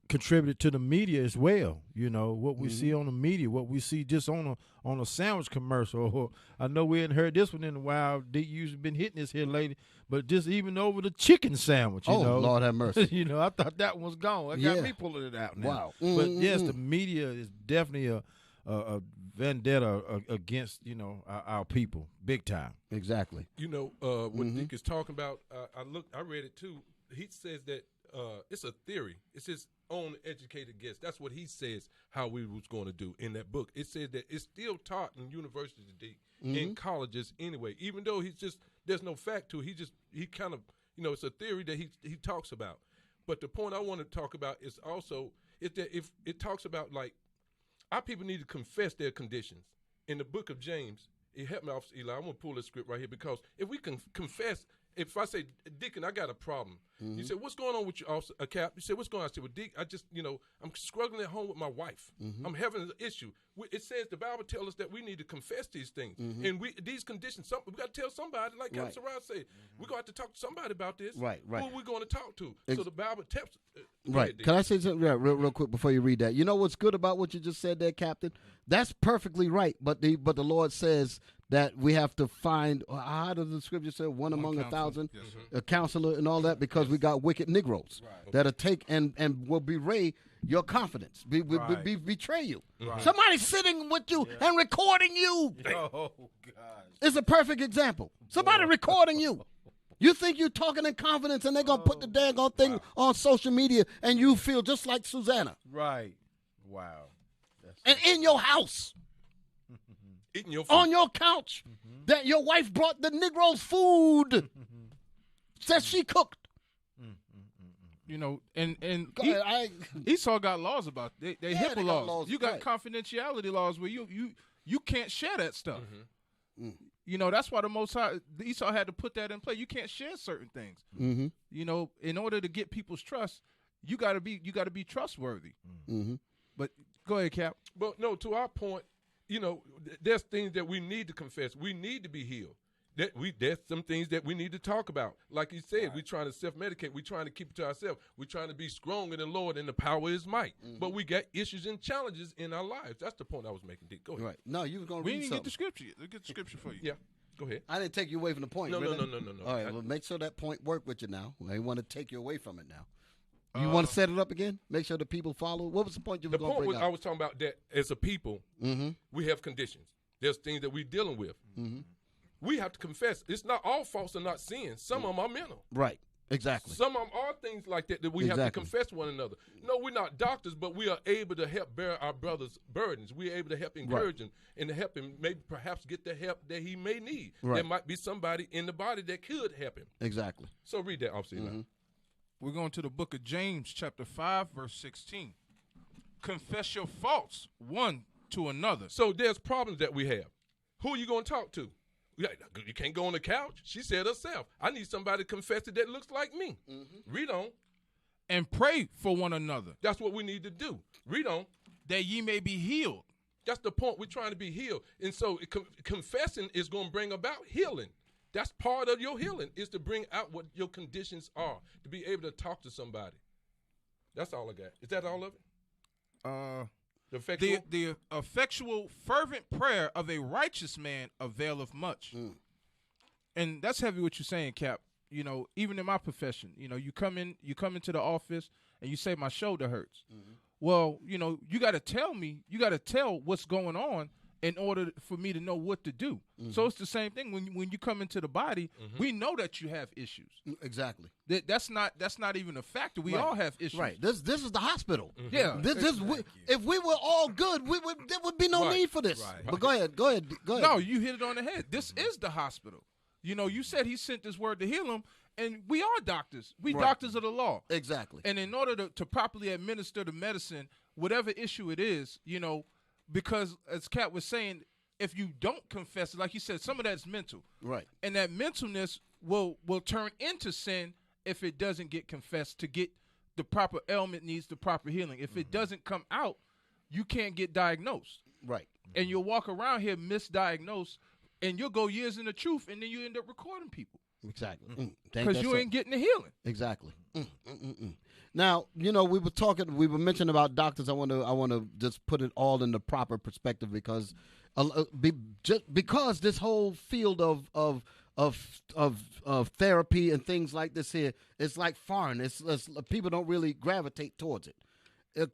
contributed to the media as well. What we see on the media, what we see just on a sandwich commercial. Or I know we hadn't heard this one in a while. You've been hitting this here lately, but just even over the chicken sandwich.
Lord have mercy.
I thought that one was gone. It got me pulling it out now.
Wow.
But yes, the media is definitely a vendetta against our people, big time.
Exactly.
What Dick is talking about, I read it too. He says that it's a theory. It's his own educated guess. That's what he says how we was going to do in that book. It says that it's still taught in universities today, in colleges anyway, even though there's no fact to it. He kind of, it's a theory that he talks about. But the point I want to talk about is that if it talks about, like, our people need to confess their conditions. In the book of James, it helped me, Officer Eli. I'm going to pull this script right here, because if we can confess, if I say, Deacon, I got a problem. You say, what's going on with you, Officer Cap? You say, what's going on? I say, well, Dick, I just, I'm struggling at home with my wife. I'm having an issue. It says, the Bible tells us that we need to confess these things. And these conditions, we got to tell somebody, like Captain Sarah said, we're going to have to talk to somebody about this. Right. Who are we going to talk to? So the Bible tells
right. Can I say something real quick before you read that? You know what's good about what you just said there, Captain? That's perfectly right. But the Lord says that we have to find, how does the scripture say, one among 1,000, a counselor and all that, because we got wicked Negroes that'll take and will betray your confidence, betray you. Right. Somebody sitting with you and recording you.
Oh, God.
It's a perfect example. Somebody recording you. You think you're talking in confidence, and they're going to put the daggone thing on social media, and you feel just like Susanna.
Right. Wow.
And in your house.
Eating your food.
On your couch. That your wife brought the Negroes food that she cooked.
And Esau got laws about it. They HIPAA laws. You got confidentiality laws where you can't share that stuff. That's why the Most High, Esau had to put that in play. You can't share certain things. In order to get people's trust, you gotta be trustworthy.
Mm-hmm.
But go ahead, Cap.
But no, to our point, there's things that we need to confess. We need to be healed. There's some things that we need to talk about. Like you said, we're trying to self-medicate. We're trying to keep it to ourselves. We're trying to be strong in the Lord and the power of his might. Mm-hmm. But we got issues and challenges in our lives. That's the point I was making, Dick. Go ahead.
Right. No, you were going to
We
read
didn't
something.
get the scripture. We'll get the scripture for you.
Yeah. Go ahead.
I didn't take you away from the point.
No,
really.
no.
All right, well, make sure that point work with you now. I want to take you away from it now. You want to set it up again? Make sure the people follow. What was the point you were going to bring up?
I was talking about that as a people, we have conditions. There's things that we're dealing with. Mm-hmm. We have to confess. It's not all faults are not sins. Some of them are mental.
Right. Exactly.
Some of them are things like that we have to confess to one another. No, we're not doctors, but we are able to help bear our brother's burdens. We're able to help encourage him and to help him maybe perhaps get the help that he may need.
Right.
There might be somebody in the body that could help him.
Exactly.
So read that, Officer.
We're going to the book of James, chapter 5, verse 16. Confess your faults one to another.
So there's problems that we have. Who are you going to talk to? You can't go on the couch. She said herself, I need somebody to confess it that looks like me. Mm-hmm. Read on.
And pray for one another.
That's what we need to do. Read on.
That ye may be healed.
That's the point. We're trying to be healed. And so confessing is going to bring about healing. That's part of your healing, is to bring out what your conditions are, to be able to talk to somebody. That's all I got. Is that all of it?
The effectual, fervent prayer of a righteous man availeth much. And that's heavy what you're saying, Cap. Even in my profession, you come into the office and you say my shoulder hurts. Mm-hmm. Well, you got to tell me, you got to tell what's going on in order for me to know what to do. Mm-hmm. So it's the same thing when you come into the body. Mm-hmm. We know that you have issues.
Exactly.
That's not even a factor. We all have issues.
Right. This is the hospital.
Mm-hmm. Yeah.
If we were all good, there would be no need for this. Right. But go ahead.
No, you hit it on the head. This is the hospital. You said he sent this word to heal him, and we are doctors. We doctors of the law.
Exactly.
And in order to properly administer the medicine, whatever issue it is, because as Kat was saying, if you don't confess it, like you said, some of that's mental.
Right.
And that mentalness will turn into sin if it doesn't get confessed. To get the proper ailment needs the proper healing. If it doesn't come out, you can't get diagnosed.
Right.
And you'll walk around here misdiagnosed, and you'll go years in the truth, and then you end up recording people.
Exactly.
Because you ain't getting the healing.
Exactly. Now, we were mentioning about doctors. I want to just put it all in the proper perspective because this whole field of therapy and things like this here, it's like foreign. It's people don't really gravitate towards it. A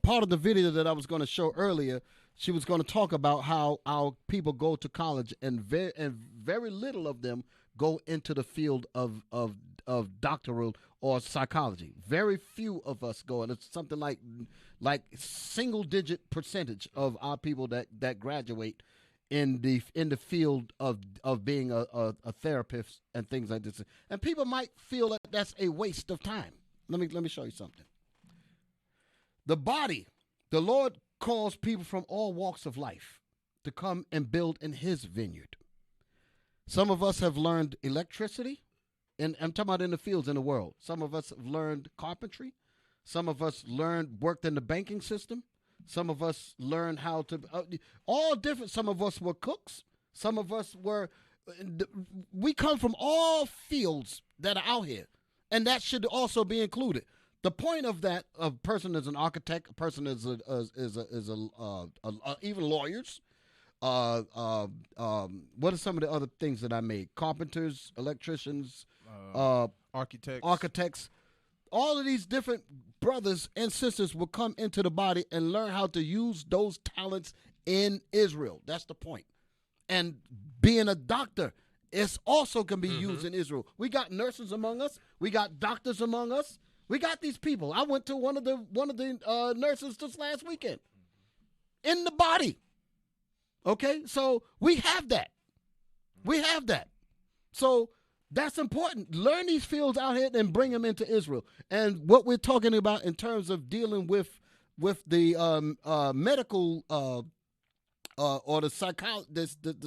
part of the video that I was going to show earlier, she was going to talk about how our people go to college and very little of them go into the field of doctoral or psychology. Very few of us go, and it's something like single-digit percentage of our people that graduate in the field of being a therapist and things like this. And people might feel that that's a waste of time. Let me show you something. The body, the Lord calls people from all walks of life to come and build in his vineyard. Some of us have learned electricity, and I'm talking about in the fields in the world. Some of us have learned carpentry. Some of us worked in the banking system. Some of us learned how to, all different. Some of us were cooks. Some of us we come from all fields that are out here, and that should also be included. The point of that, a person is an architect, a person is even lawyers. What are some of the other things that I made? Carpenters, electricians, architects. All of these different brothers and sisters will come into the body and learn how to use those talents in Israel. That's the point. And being a doctor is also can be used in Israel. We got nurses among us. We got doctors among us. We got these people. I went to one of the nurses just last weekend in the body. Okay, so we have that. So that's important. Learn these fields out here and bring them into Israel. And what we're talking about in terms of dealing with the medical or the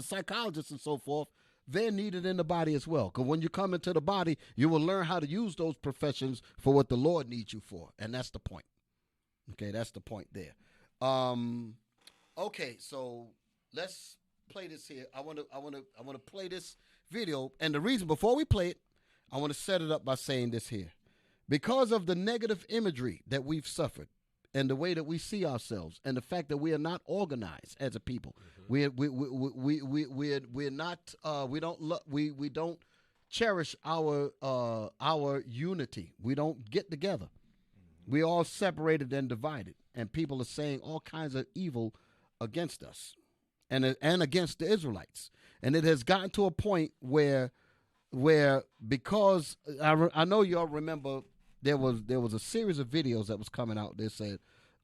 psychologists and so forth, they're needed in the body as well. Because when you come into the body, you will learn how to use those professions for what the Lord needs you for, and that's the point. Okay, that's the point there. Okay, so let's play this here. I want to play this video, and the reason before we play it, I want to set it up by saying this here. Because of the negative imagery that we've suffered and the way that we see ourselves and the fact that we are not organized as a people, we don't cherish our unity. We don't get together. We're all separated and divided, and people are saying all kinds of evil against us and against the Israelites. And it has gotten to a point where because I know y'all remember there was a series of videos that was coming out that said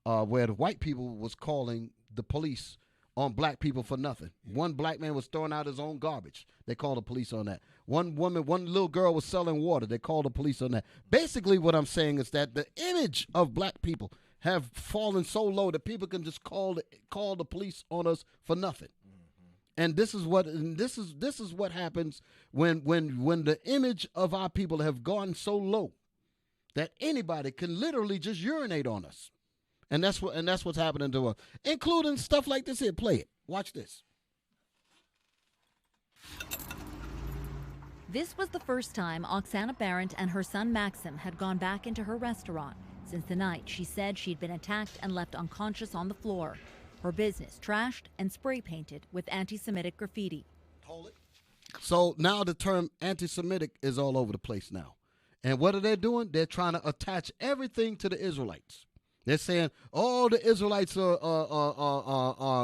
where the white people was calling the police on black people for nothing. One black man was throwing out his own garbage. They called the police on that. One little girl was selling water. They called the police on that. Basically what I'm saying is that the image of black people have fallen so low that people can just call the police on us for nothing. And this is what happens when the image of our people have gone so low that anybody can literally just urinate on us. And that's what's happening to us, including stuff like this here. Play it. Watch this.
This was the first time Oksana Barrett and her son Maxim had gone back into her restaurant since the night she said she'd been attacked and left unconscious on the floor. Her business trashed and spray painted with anti-Semitic graffiti.
Hold it. So now the term anti-Semitic is all over the place now. And what are they doing? They're trying to attach everything to the Israelites. They're saying, oh, the Israelites are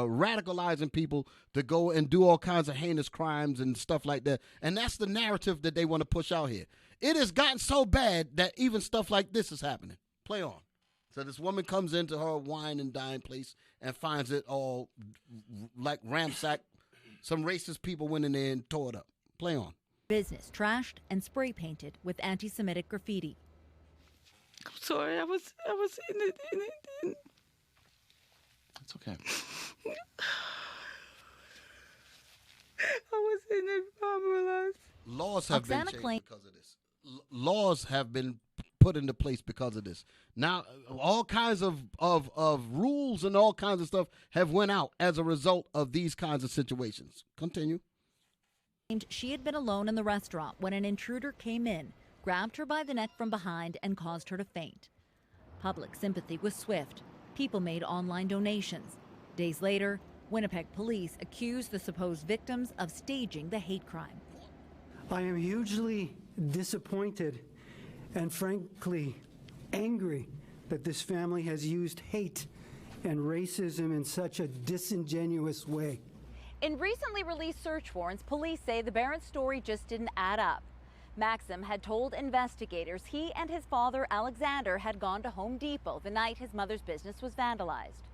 radicalizing people to go and do all kinds of heinous crimes and stuff like that. And that's the narrative that they want to push out here. It has gotten so bad that even stuff like this is happening. Play on. So this woman comes into her wine and dine place and finds it all like ransacked. Some racist people went in there and tore it up. Play on.
Business trashed and spray painted with anti-Semitic graffiti.
I'm sorry, I was in it.
It's okay.
I was in it, Pamela.
Laws have been changed because of this. Laws have been put into place because of this. Now, all kinds of rules and all kinds of stuff have went out as a result of these kinds of situations. Continue.
She had been alone in the restaurant when an intruder came in, grabbed her by the neck from behind, and caused her to faint. Public sympathy was swift. People made online donations. Days later, Winnipeg police accused the supposed victims of staging the hate crime.
I am hugely disappointed and frankly angry that this family has used hate and racism in such a disingenuous way.
In recently released search warrants, police say the Barrett story just didn't add up. Maxim had told investigators he and his father, Alexander, had gone to Home Depot the night his mother's business was vandalized.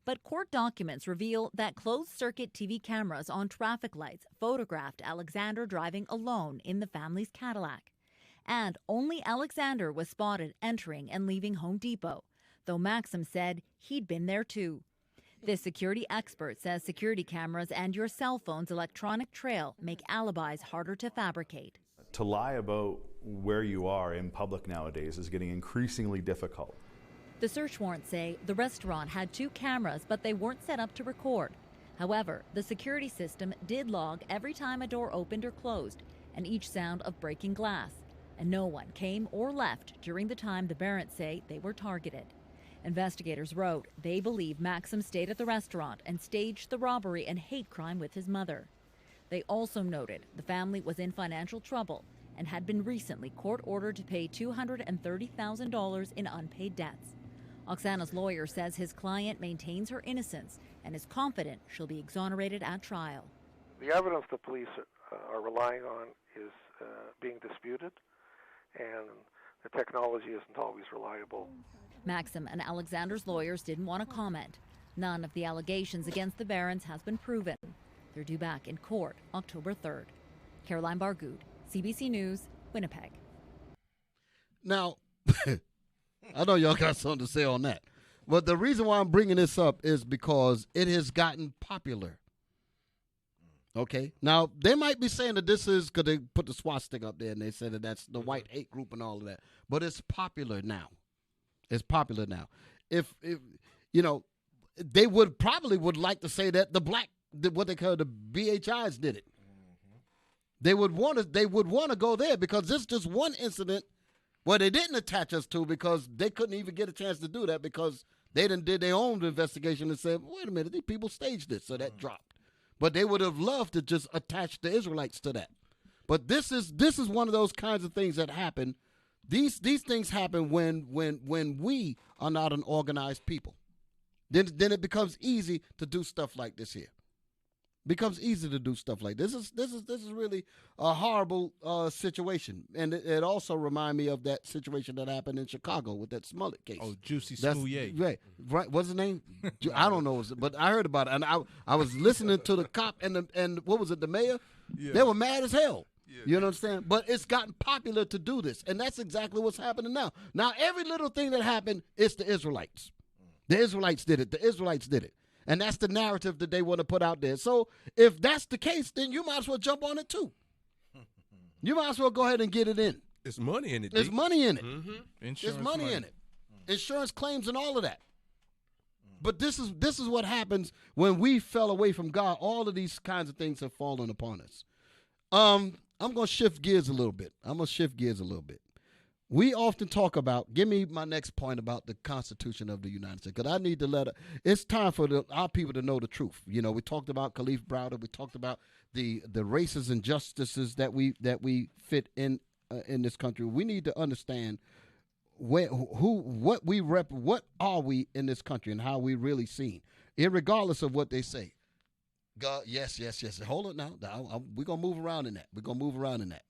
But court documents reveal that closed-circuit TV cameras on traffic lights photographed Alexander driving alone in the family's Cadillac. And only Alexander was spotted entering and leaving Home Depot, though Maxim said he'd been there too. This security expert says security cameras and your cell phone's electronic trail make alibis harder to fabricate.
To lie about where you are in public nowadays is getting increasingly difficult.
The search warrants say the restaurant had 2 cameras, but they weren't set up to record. However, the security system did log every time a door opened or closed and each sound of breaking glass. And no one came or left during the time the Barretts say they were targeted. Investigators wrote they believe Maxim stayed at the restaurant and staged the robbery and hate crime with his mother. They also noted the family was in financial trouble and had been recently court-ordered to pay $230,000 in unpaid debts. Oksana's lawyer says his client maintains her innocence and is confident she'll be exonerated at trial.
The evidence the police are relying on is being disputed, and the technology isn't always reliable.
Maxim and Alexander's lawyers didn't want to comment. None of the allegations against the Barretts has been proven. They're due back in court October 3rd. Caroline Bargood, CBC News, Winnipeg.
Now, I know y'all got something to say on that, but the reason why I'm bringing this up is because it has gotten popular. Okay. Now, they might be saying that this is because they put the swastika up there and they said that that's the white hate group and all of that. But it's popular now. It's popular now. If you know, they would like to say that the black, what they call the BHIs did it. They would want to go there because this is just one incident where they didn't attach us to because they couldn't even get a chance to do that because they did their own investigation and said, wait a minute, these people staged this, so that dropped. But they would have loved to just attach the Israelites to that. But this is one of those kinds of things that happen. These things happen when we are not an organized people. Then it becomes easy to do stuff like this here. Becomes easy to do stuff like this. This is really a horrible situation, and it also reminds me of that situation that happened in Chicago with that Smollett case.
Oh, Juicy Smouye.
Right. What's his name? I don't know, but I heard about it, and I was listening to the cop and what was it, the mayor? Yeah. They were mad as hell. Yeah. You know what I'm saying? But it's gotten popular to do this, and that's exactly what's happening now. Now every little thing that happened, it's the Israelites. The Israelites did it. The Israelites did it. And that's the narrative that they want to put out there. So if that's the case, then you might as well jump on it too. You might as well go ahead and get it in.
It's money in it.
There's money in it.
Mm-hmm.
There's money in it. Insurance claims and all of that. But this is what happens when we fell away from God. All of these kinds of things have fallen upon us. I'm going to shift gears a little bit. We often talk about, give me my next point about the Constitution of the United States, because I need to it's time for our people to know the truth. You know, we talked about Khalif Browder. We talked about the races and justices that we fit in this country. We need to understand what are we in this country and how we really seen, irregardless of what they say. God, yes. Hold it now. We're going to move around in that.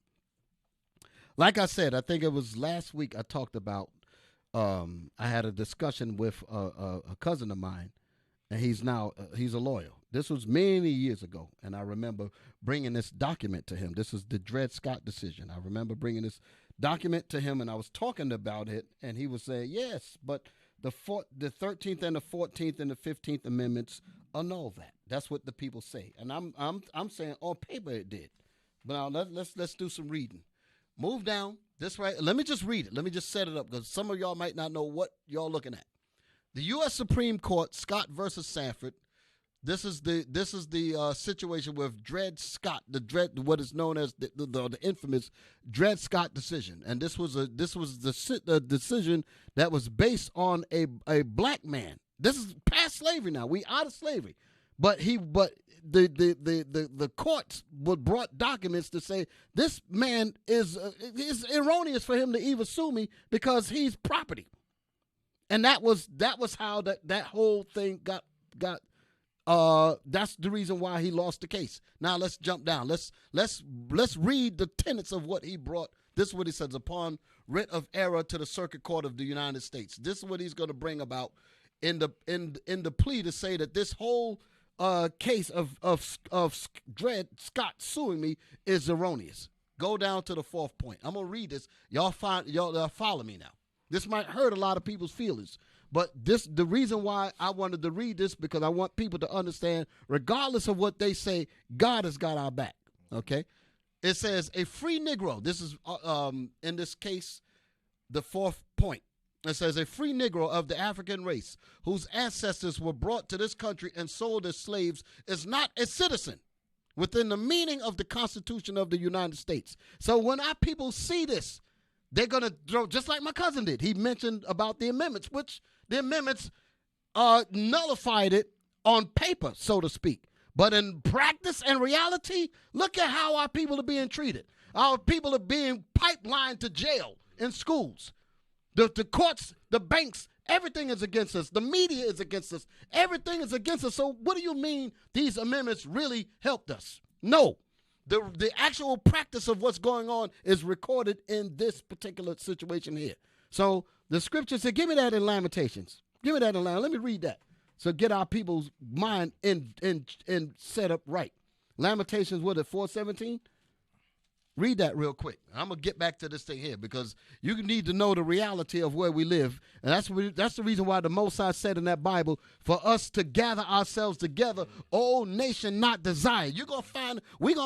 Like I said, I think it was last week I talked about, I had a discussion with a cousin of mine, and he's a lawyer. This was many years ago, and I remember bringing this document to him. This is the Dred Scott decision. I remember bringing this document to him, and I was talking about it, and he was saying, yes, but the 13th and the 14th and the 15th Amendments annul that. That's what the people say. And I'm saying on paper it did. But now let's do some reading. Move down this way. Let me just read it. Let me just set it up because some of y'all might not know what y'all looking at. The U.S. Supreme Court, Scott versus Sanford. This is the situation with Dred Scott, what is known as the infamous Dred Scott decision, and this was the decision that was based on a black man. This is past slavery now. We out of slavery, but the courts brought documents to say this man is erroneous for him to even sue me because he's property, and that was how that whole thing got. That's the reason why he lost the case. Now let's jump down. Let's read the tenets of what he brought. This is what he says: upon writ of error to the Circuit Court of the United States. This is what he's going to bring about in the plea to say that this whole case of Dred Scott suing me is erroneous. Go down to the fourth point. I'm gonna read this. Y'all follow me now. This might hurt a lot of people's feelings, but the reason why I wanted to read this because I want people to understand, regardless of what they say, God has got our back. Okay, it says a free Negro. This is in this case the fourth point. It says a free Negro of the African race whose ancestors were brought to this country and sold as slaves is not a citizen within the meaning of the Constitution of the United States. So when our people see this, they're going to throw, just like my cousin did. He mentioned about the amendments, which the amendments nullified it on paper, so to speak. But in practice and reality, look at how our people are being treated. Our people are being pipelined to jail in schools. The courts, the banks, everything is against us. The media is against us. Everything is against us. So what do you mean these amendments really helped us? No. The actual practice of what's going on is recorded in this particular situation here. So the scripture said, give me that in Lamentations. Give me that in Lamentations. Let me read that. So get our people's mind in set up right. Lamentations, what, at 4:17? Read that real quick. I'm going to get back to this thing here because you need to know the reality of where we live. And that's the reason why the Most High said in that Bible, for us to gather ourselves together, O nation not desired. We're going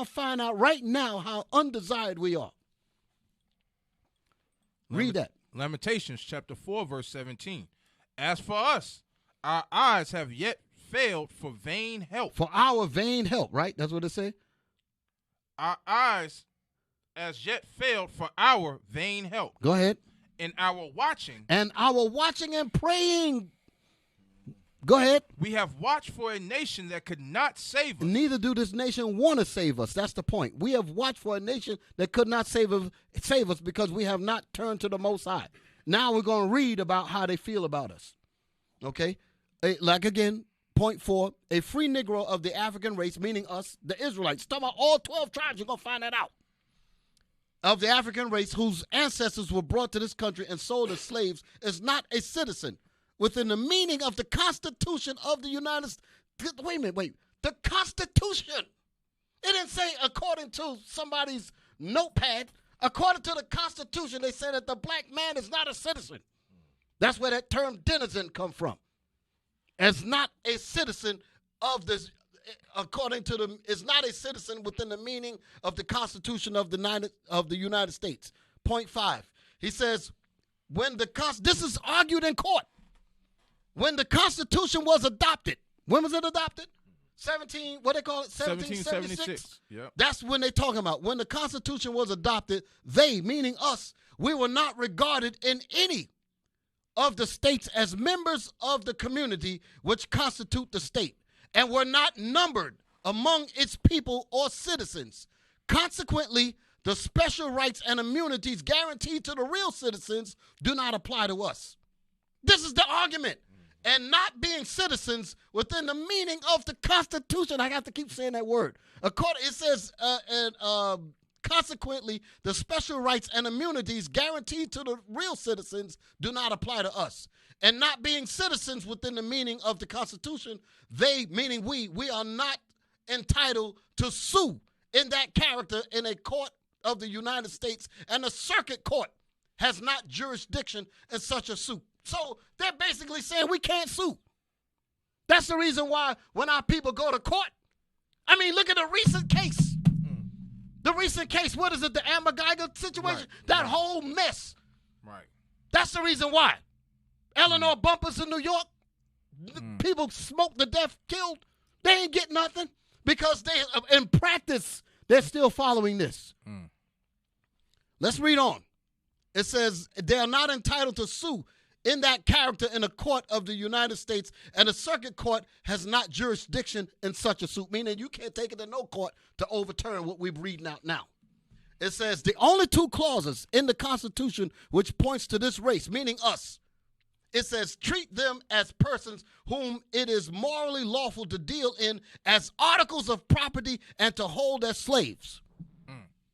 to find out right now how undesired we are. Read that.
Lamentations chapter 4, verse 17. As for us, our eyes have yet failed for vain help.
For our vain help, right? That's what it says?
Our eyes as yet failed for our vain help.
Go ahead.
In our watching.
And our watching and praying. Go ahead.
We have watched for a nation that could not save us.
Neither do this nation want to save us. That's the point. We have watched for a nation that could not save us because we have not turned to the Most High. Now we're going to read about how they feel about us. Okay? Like again, point 4, a free Negro of the African race, meaning us, the Israelites. Talking about all 12 tribes, you're going to find that out. Of the African race whose ancestors were brought to this country and sold as slaves is not a citizen within the meaning of the Constitution of the United States. Wait a minute. The Constitution. It didn't say according to somebody's notepad. According to the Constitution, they say that the black man is not a citizen. That's where that term denizen come from. As not a citizen of this, according to the, is not a citizen within the meaning of the Constitution of the United States. Point 5. He says, this is argued in court. When the Constitution was adopted, when was it adopted? 1776.
Yep.
That's when they're talking about. When the Constitution was adopted, they, meaning us, we were not regarded in any of the states as members of the community which constitute the state, and were not numbered among its people or citizens. Consequently, the special rights and immunities guaranteed to the real citizens do not apply to us. This is the argument. And not being citizens within the meaning of the Constitution. I have to keep saying that word. It says, consequently, the special rights and immunities guaranteed to the real citizens do not apply to us. And not being citizens within the meaning of the Constitution, they, meaning we are not entitled to sue in that character in a court of the United States, and the circuit court has not jurisdiction in such a suit. So they're basically saying we can't sue. That's the reason why when our people go to court, I mean, look at the recent case. The recent case, what is it, the Amber Geiger situation?
Right.
That whole mess.
Right.
That's the reason why. Eleanor Bumpers in New York, people smoked to death, killed. They ain't get nothing because they, in practice, they're still following this. Let's read on. It says they are not entitled to sue in that character in a court of the United States, and the circuit court has not jurisdiction in such a suit, meaning you can't take it to no court to overturn what we're reading out now. It says the only two clauses in the Constitution which points to this race, meaning us, it says treat them as persons whom it is morally lawful to deal in as articles of property and to hold as slaves.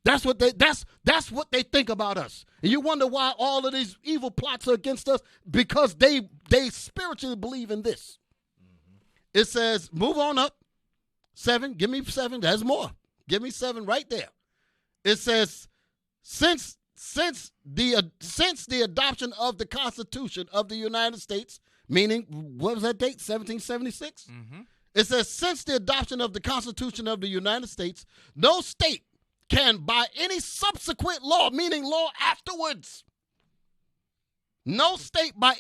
That's what they think about us. And you wonder why all of these evil plots are against us, because they spiritually believe in this. It says, move on up. 7, give me 7. There's more. Give me 7 right there. It says, since the adoption of the Constitution of the United States, meaning, what was that date? 1776? It says, since the adoption of the Constitution of the United States, no state can by any subsequent law, meaning law afterwards, no state by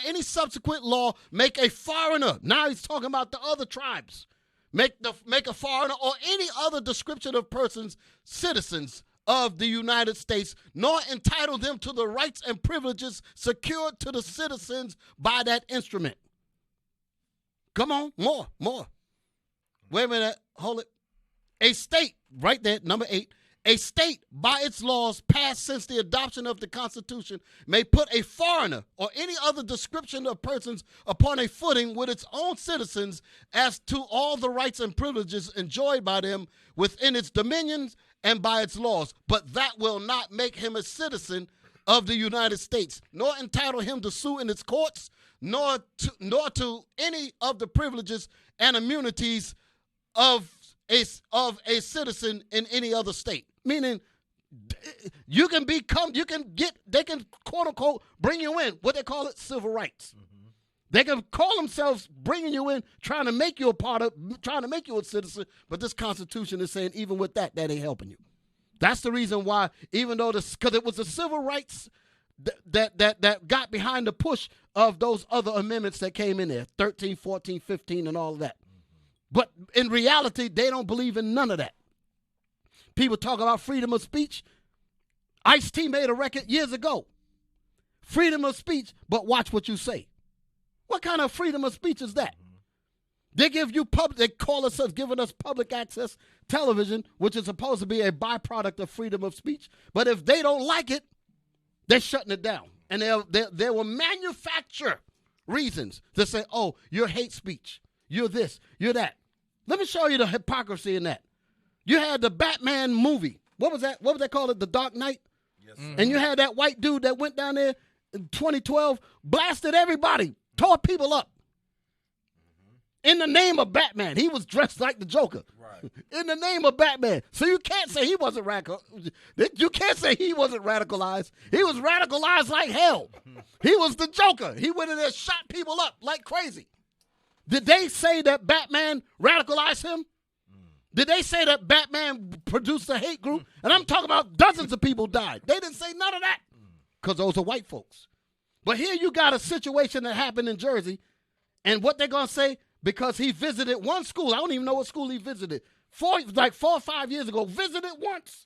any subsequent law make a foreigner, now he's talking about the other tribes, make a foreigner or any other description of persons, citizens of the United States, nor entitle them to the rights and privileges secured to the citizens by that instrument. Come on, more. Wait a minute, hold it. A state, right there, number 8, a state by its laws passed since the adoption of the Constitution may put a foreigner or any other description of persons upon a footing with its own citizens as to all the rights and privileges enjoyed by them within its dominions and by its laws, but that will not make him a citizen of the United States, nor entitle him to sue in its courts, nor to any of the privileges and immunities of a citizen in any other state. Meaning, You can they can quote unquote bring you in, what they call it, civil rights. They can call themselves bringing you in, trying to make you trying to make you a citizen, but this Constitution is saying even with that ain't helping you. That's the reason why, even though because it was the civil rights that got behind the push of those other amendments that came in there, 13, 14, 15, and all of that. But in reality, they don't believe in none of that. People talk about freedom of speech. Ice-T made a record years ago. Freedom of speech, but watch what you say. What kind of freedom of speech is that? They give you they call us giving us public access television, which is supposed to be a byproduct of freedom of speech. But if they don't like it, they're shutting it down. And they will manufacture reasons to say, oh, you're hate speech. You're this, you're that. Let me show you the hypocrisy in that. You had the Batman movie. What was that? What would they call it? The Dark Knight? Yes. And you had that white dude that went down there in 2012, blasted everybody, tore people up. In the name of Batman. He was dressed like the Joker. Right. In the name of Batman. So you can't say he wasn't radical. You can't say he wasn't radicalized. He was radicalized like hell. He was the Joker. He went in there and shot people up like crazy. Did they say that Batman radicalized him? Did they say that Batman produced a hate group? And I'm talking about dozens of people died. They didn't say none of that because those are white folks. But here you got a situation that happened in Jersey, and what they're going to say, because he visited one school. I don't even know what school he visited. 4 or 5 years ago, visited once.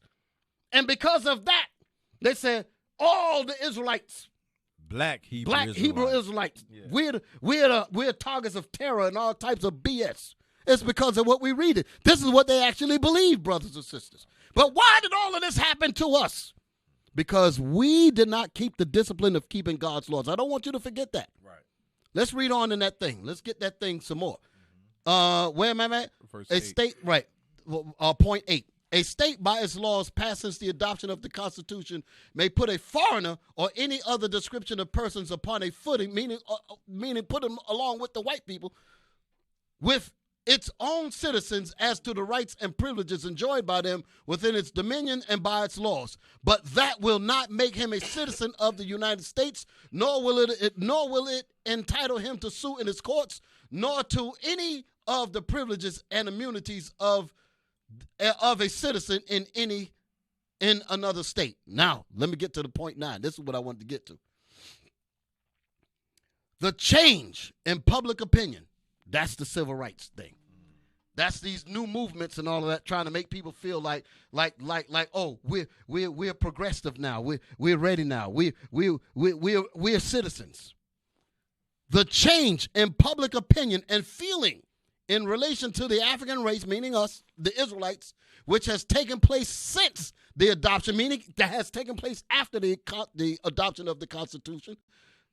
And because of that, they said all the Israelites,
Black Hebrew
Israelites. Yeah. We're targets of terror and all types of BS. It's because of what we read it. This is what they actually believe, brothers and sisters. But why did all of this happen to us? Because we did not keep the discipline of keeping God's laws. I don't want you to forget that. Right. Let's read on in that thing. Let's get that thing some more. Where am I at? State, right. Point 8. A state by its laws passed since the adoption of the Constitution may put a foreigner or any other description of persons upon a footing, meaning put them along with the white people, with its own citizens as to the rights and privileges enjoyed by them within its dominion and by its laws. But that will not make him a citizen of the United States, nor will it entitle him to sue in its courts, nor to any of the privileges and immunities of a citizen in another state. Now, let me get to the point 9. This is what I wanted to get to. The change in public opinion. That's the civil rights thing. That's these new movements and all of that, trying to make people feel like oh, we're progressive now. We're ready now. We're citizens. The change in public opinion and feeling in relation to the African race, meaning us, the Israelites, which has taken place since the adoption, meaning that has taken place after the adoption of the Constitution.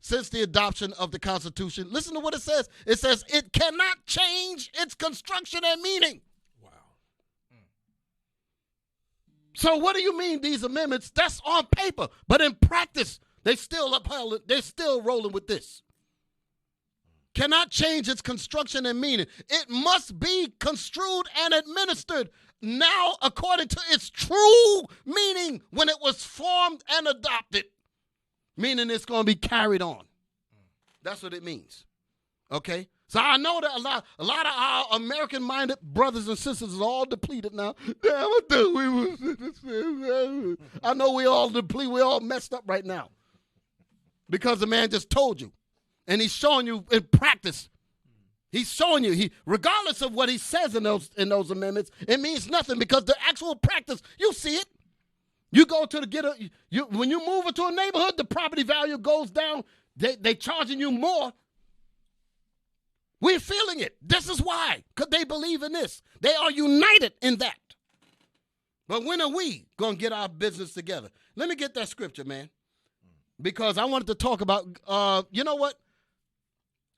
Since the adoption of the Constitution, listen to what it says. It says it cannot change its construction and meaning. Wow. So what do you mean these amendments? That's on paper, but in practice, they still upheld it. They're still rolling with this. Cannot change its construction and meaning. It must be construed and administered now according to its true meaning when it was formed and adopted. Meaning it's going to be carried on. That's what it means. Okay? So I know that a lot of our American-minded brothers and sisters are all depleted now. Damn, I thought we was. I know we all depleted. We all messed up right now. Because the man just told you. And he's showing you in practice. He's showing you, regardless of what he says in those amendments, it means nothing because the actual practice, you see it. You go to when you move into a neighborhood, the property value goes down. They charging you more. We're feeling it. This is why, because they believe in this. They are united in that. But when are we going to get our business together? Let me get that scripture, man, because I wanted to talk about. You know what?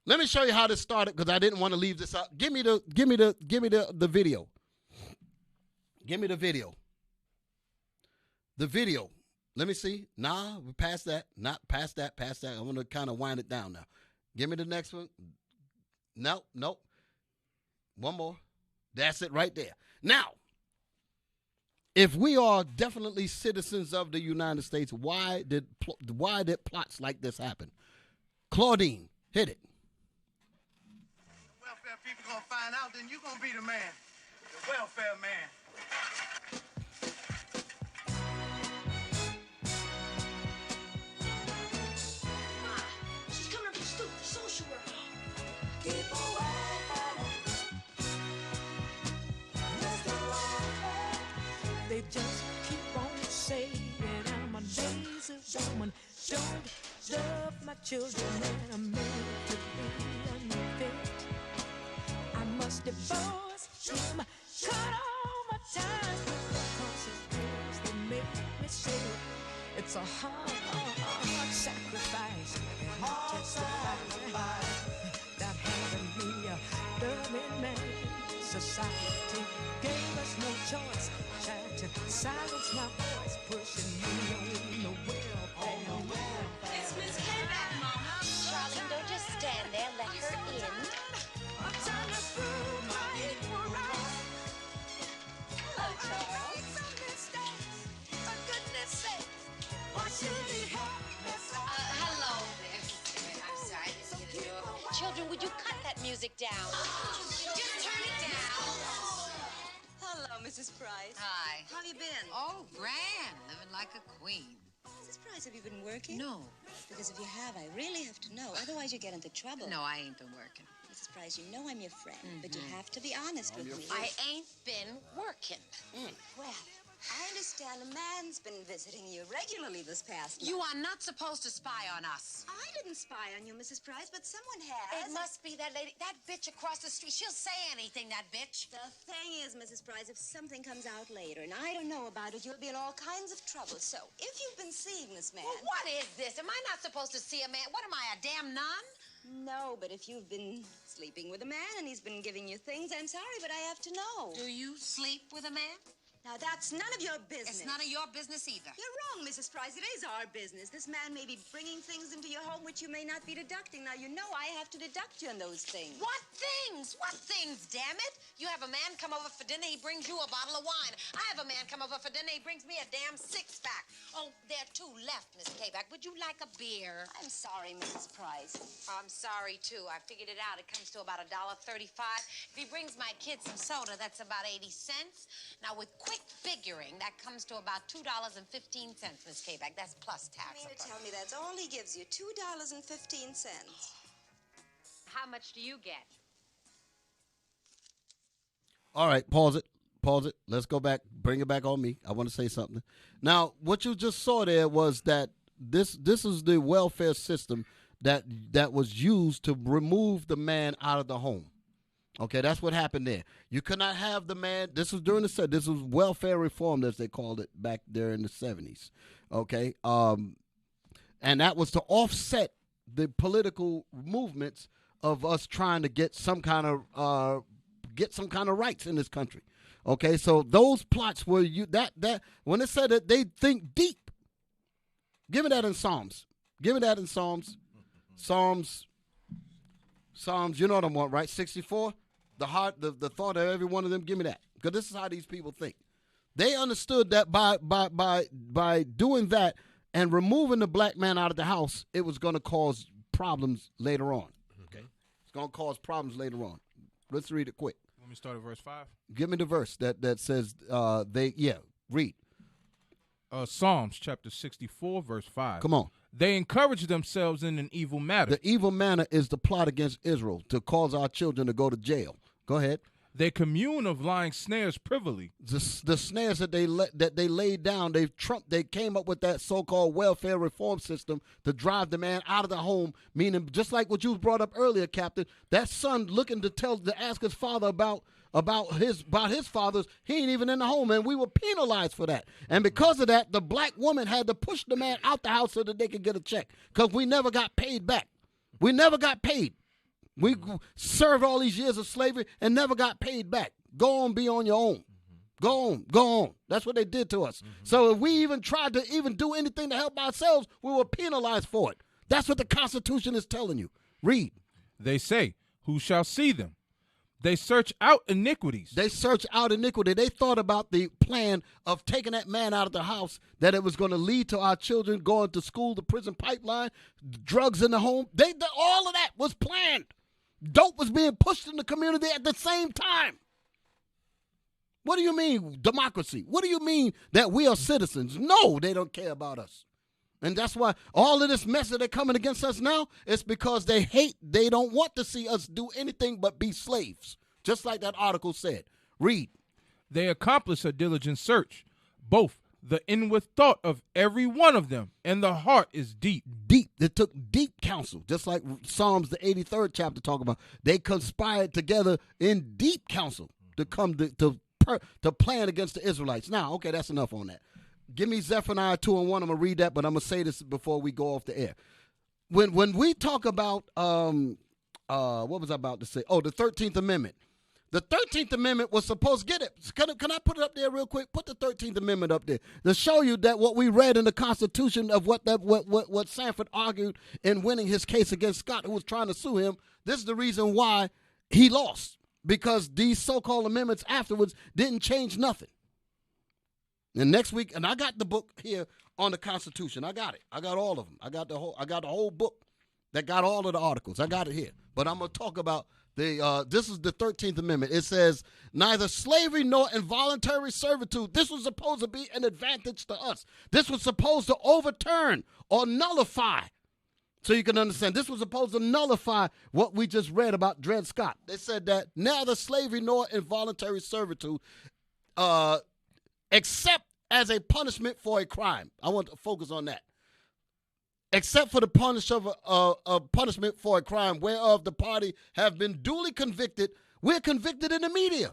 Let me show you how this started because I didn't want to leave this out. Give me the video. Give me the video. The video. Let me see. Nah, we're past that. Not past that. Past that. I'm going to kind of wind it down now. Give me the next one. Nope. One more. That's it right there. Now, If we are definitely citizens of the United States, why did plots like this happen? Claudine, hit it.
Welfare people gonna find out, then you gonna be the man, the welfare man.
She's coming up the stoop, the social worker. Keep away from her. Mr. Welfare.
They just keep on saying I'm a lazy woman. Don't love my children and I'm meant to be unfit. I must divorce him, cut all my ties with the consequences that make me sick. It's a hard sacrifice. And I testify that having me a dirty man. Society gave us no choice. Tried to silence my voice, pushing me on the welfare.
It's Miss Payback, Mama.
Charlene, don't just stand there. Let her in.
I'm trying to prove my equal rights.
Hello, Charles.
Some mistakes, for goodness sake. Why should he have
Hello there. I'm sorry, I didn't get a door. Children, would you cut that music down? Just turn it down.
Hello, Mrs. Price.
Hi.
How you been?
Oh, grand. Living like a queen.
Mrs. Price, have you been working?
No.
Because if you have, I really have to know. Otherwise, you get into trouble.
No, I ain't been working.
Mrs. Price, you know I'm your friend, but you have to be honest with me.
I ain't been working.
Well, I understand a man's been visiting you regularly this past month.
You are not supposed to spy on us.
I didn't spy on you, Mrs. Price, but someone has.
It must be that lady, that bitch across the street. She'll say anything, that bitch.
The thing is, Mrs. Price, if something comes out later and I don't know about it, you'll be in all kinds of trouble. So, if you've been seeing this man...
Well, what is this? Am I not supposed to see a man? What am I, a damn nun?
No, but if you've been sleeping with a man and he's been giving you things, I'm sorry, but I have to know.
Do you sleep with a man?
Now, that's none of your business.
It's none of your business either.
You're wrong, Mrs. Price. It is our business. This man may be bringing things into your home which you may not be deducting. Now, you know I have to deduct you on those things.
What things? What things, damn it? You have a man come over for dinner, he brings you a bottle of wine. I have a man come over for dinner, he brings me a damn six-pack. Oh, there are two left, Miss Kayback. Would you like a beer?
I'm sorry, Mrs. Price.
I'm sorry, too. I figured it out. It comes to about $1.35. If he brings my kid some soda, that's about 80 cents. Now, with quick figuring, that comes to about $2.15, Miss Kayback. That's plus tax.
You mean to tell me that's all he gives you, $2.15?
How much do you get?
All right, pause it. Pause it. Let's go back. Bring it back on me. I want to say something. Now, what you just saw there was that this is the welfare system that was used to remove the man out of the home. Okay, that's what happened there. You could not have the man. This was during the this was welfare reform, as they called it back there in the 70s. Okay, and that was to offset the political movements of us trying to get some kind of rights in this country. Okay, so those plots were that when it said that they think deep. Give me that in Psalms. Give me that in Psalms. Psalms. You know what I want, right? 64. The heart, the thought of every one of them. Give me that, because this is how these people think. They understood that by doing that and removing the black man out of the house, it was going to cause problems later on. Okay, it's going to cause problems later on. Let's read it quick.
Let me start at verse 5.
Give me the verse that says read.
Psalms chapter 64, verse 5.
Come on.
They encourage themselves in an evil matter.
The evil manner is the plot against Israel to cause our children to go to jail. Go ahead.
They commune of lying snares privily.
The snares that they laid down, they came up with that so-called welfare reform system to drive the man out of the home. Meaning, just like what you brought up earlier, Captain, that son looking to ask his father about his fathers, he ain't even in the home, and we were penalized for that. And because of that, the black woman had to push the man out the house so that they could get a check, because we never got paid back. We never got paid. We served all these years of slavery and never got paid back. Go on, be on your own. Go on. That's what they did to us. So if we even tried to even do anything to help ourselves, we were penalized for it. That's what the Constitution is telling you. Read.
They say, who shall see them? They search out iniquities.
They search out iniquity. They thought about the plan of taking that man out of the house, that it was going to lead to our children going to school, the prison pipeline, drugs in the home. All of that was planned. Dope was being pushed in the community at the same time. What do you mean democracy? What do you mean that we are citizens? No, they don't care about us. And that's why all of this mess that they're coming against us now is because they don't want to see us do anything but be slaves. Just like that article said. Read.
They accomplish a diligent search, both the inward thought of every one of them, and the heart is deep.
Deep. They took deep counsel, just like Psalms, the 83rd chapter, talk about. They conspired together in deep counsel to come to plan against the Israelites. Now, okay, that's enough on that. Give me Zephaniah 2:1. I'm going to read that, but I'm going to say this before we go off the air. When we talk about, what was I about to say? Oh, the 13th Amendment. The 13th Amendment was supposed to get it. Can I put it up there real quick? Put the 13th Amendment up there to show you that what we read in the Constitution of what Sanford argued in winning his case against Scott, who was trying to sue him. This is the reason why he lost, because these so-called amendments afterwards didn't change nothing. And next week, and I got the book here on the Constitution. I got it. I got all of them. I got the whole book that got all of the articles. I got it here. But I'm going to talk about this is the 13th Amendment. It says, neither slavery nor involuntary servitude. This was supposed to be an advantage to us. This was supposed to overturn or nullify. So you can understand, this was supposed to nullify what we just read about Dred Scott. They said that neither slavery nor involuntary servitude, except as a punishment for a crime. I want to focus on that. Except for the punishment for a crime whereof the party have been duly convicted. We're convicted in the media.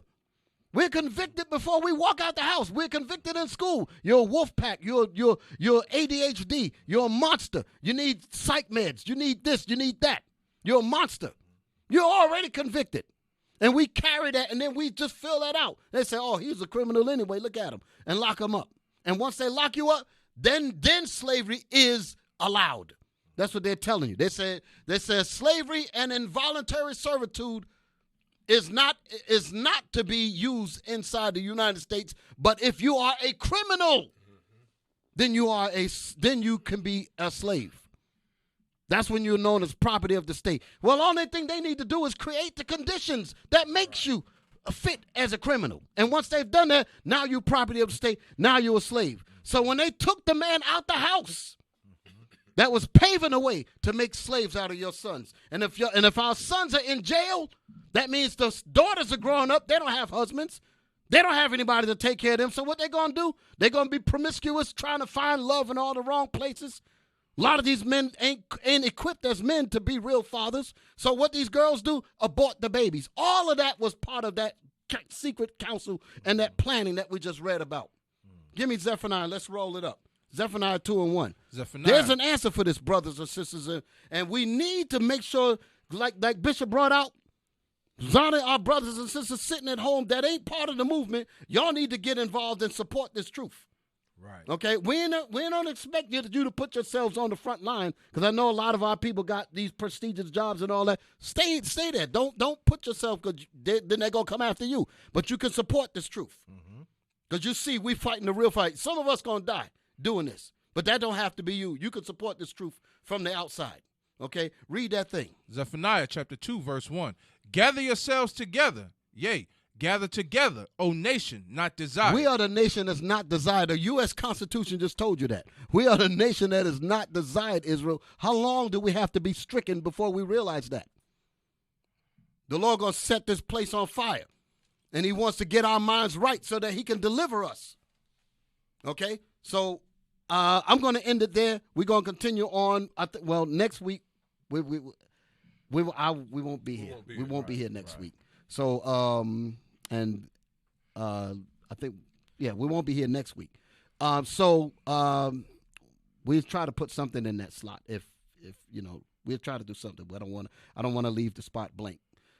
We're convicted before we walk out the house. We're convicted in school. You're a wolf pack. You're ADHD. You're a monster. You need psych meds. You need this. You need that. You're a monster. You're already convicted. And we carry that, and then we just fill that out. They say, oh, he's a criminal anyway. Look at him. And lock him up. And once they lock you up, then slavery is allowed. That's what they're telling you. They say slavery and involuntary servitude is not to be used inside the United States. But if you are a criminal, then you can be a slave. That's when you're known as property of the state. Well, only thing they need to do is create the conditions that makes you fit as a criminal. And once they've done that, now you're property of the state. Now you're a slave. So when they took the man out the house, that was paving the way to make slaves out of your sons. And if our sons are in jail, that means the daughters are growing up. They don't have husbands. They don't have anybody to take care of them. So what they're going to do? They're going to be promiscuous, trying to find love in all the wrong places. A lot of these men ain't equipped as men to be real fathers. So what these girls do, abort the babies. All of that was part of that secret counsel and that planning that we just read about. Give me Zephaniah. Let's roll it up. Zephaniah 2:1. There's an answer for this, brothers and sisters. And we need to make sure, like Bishop brought out, Zana, our brothers and sisters sitting at home that ain't part of the movement, y'all need to get involved and support this truth. Right. Okay? We don't expect you to put yourselves on the front line, because I know a lot of our people got these prestigious jobs and all that. Stay there. Don't put yourself, because then they're going to come after you. But you can support this truth. Because you see, we fighting the real fight. Some of us going to die doing this. But that don't have to be you. You can support this truth from the outside. Okay? Read that thing.
Zephaniah chapter 2, verse 1. Gather yourselves together. Yea, gather together, O nation not desired.
We are the nation that's not desired. The U.S. Constitution just told you that. We are the nation that is not desired, Israel. How long do we have to be stricken before we realize that? The Lord going to set this place on fire. And he wants to get our minds right so that he can deliver us. Okay? So I'm going to end it there. We're going to continue on. Next week, we won't be here. We won't be here next week. So, I think, we won't be here next week. We'll try to put something in that slot. If we'll try to do something, but I don't want to leave the spot blank.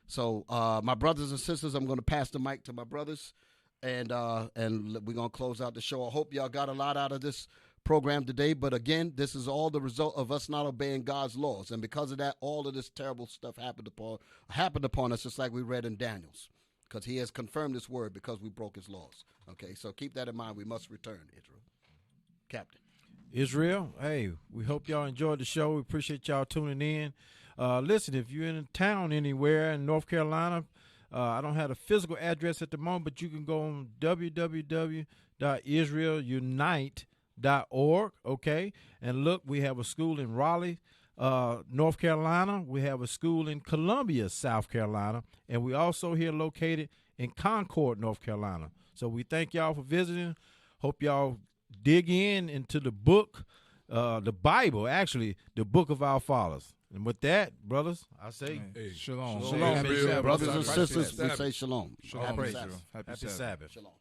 So, my brothers and sisters, I'm going to pass the mic to my brothers, and we're going to close out the show. I hope y'all got a lot out of this program today. But again, this is all the result of us not obeying God's laws. And because of that, all of this terrible stuff happened upon us, just like we read in Daniel's, because he has confirmed his word because we broke his laws. Okay, so keep that in mind. We must return, Israel. Captain.
Israel, hey, we hope y'all enjoyed the show. We appreciate y'all tuning in. Listen, if you're in a town anywhere in North Carolina, I don't have a physical address at the moment, but you can go on www.israelunite.org, okay? And look, we have a school in Raleigh, North Carolina. We have a school in Columbia, South Carolina. And we also here located in Concord, North Carolina. So we thank y'all for visiting. Hope y'all dig into the book, the Bible, actually, the book of our fathers. And with that, brothers, I say
shalom.
Shalom. Brothers and sisters, we say shalom.
Happy Sabbath.
Happy Sabbath. Shalom.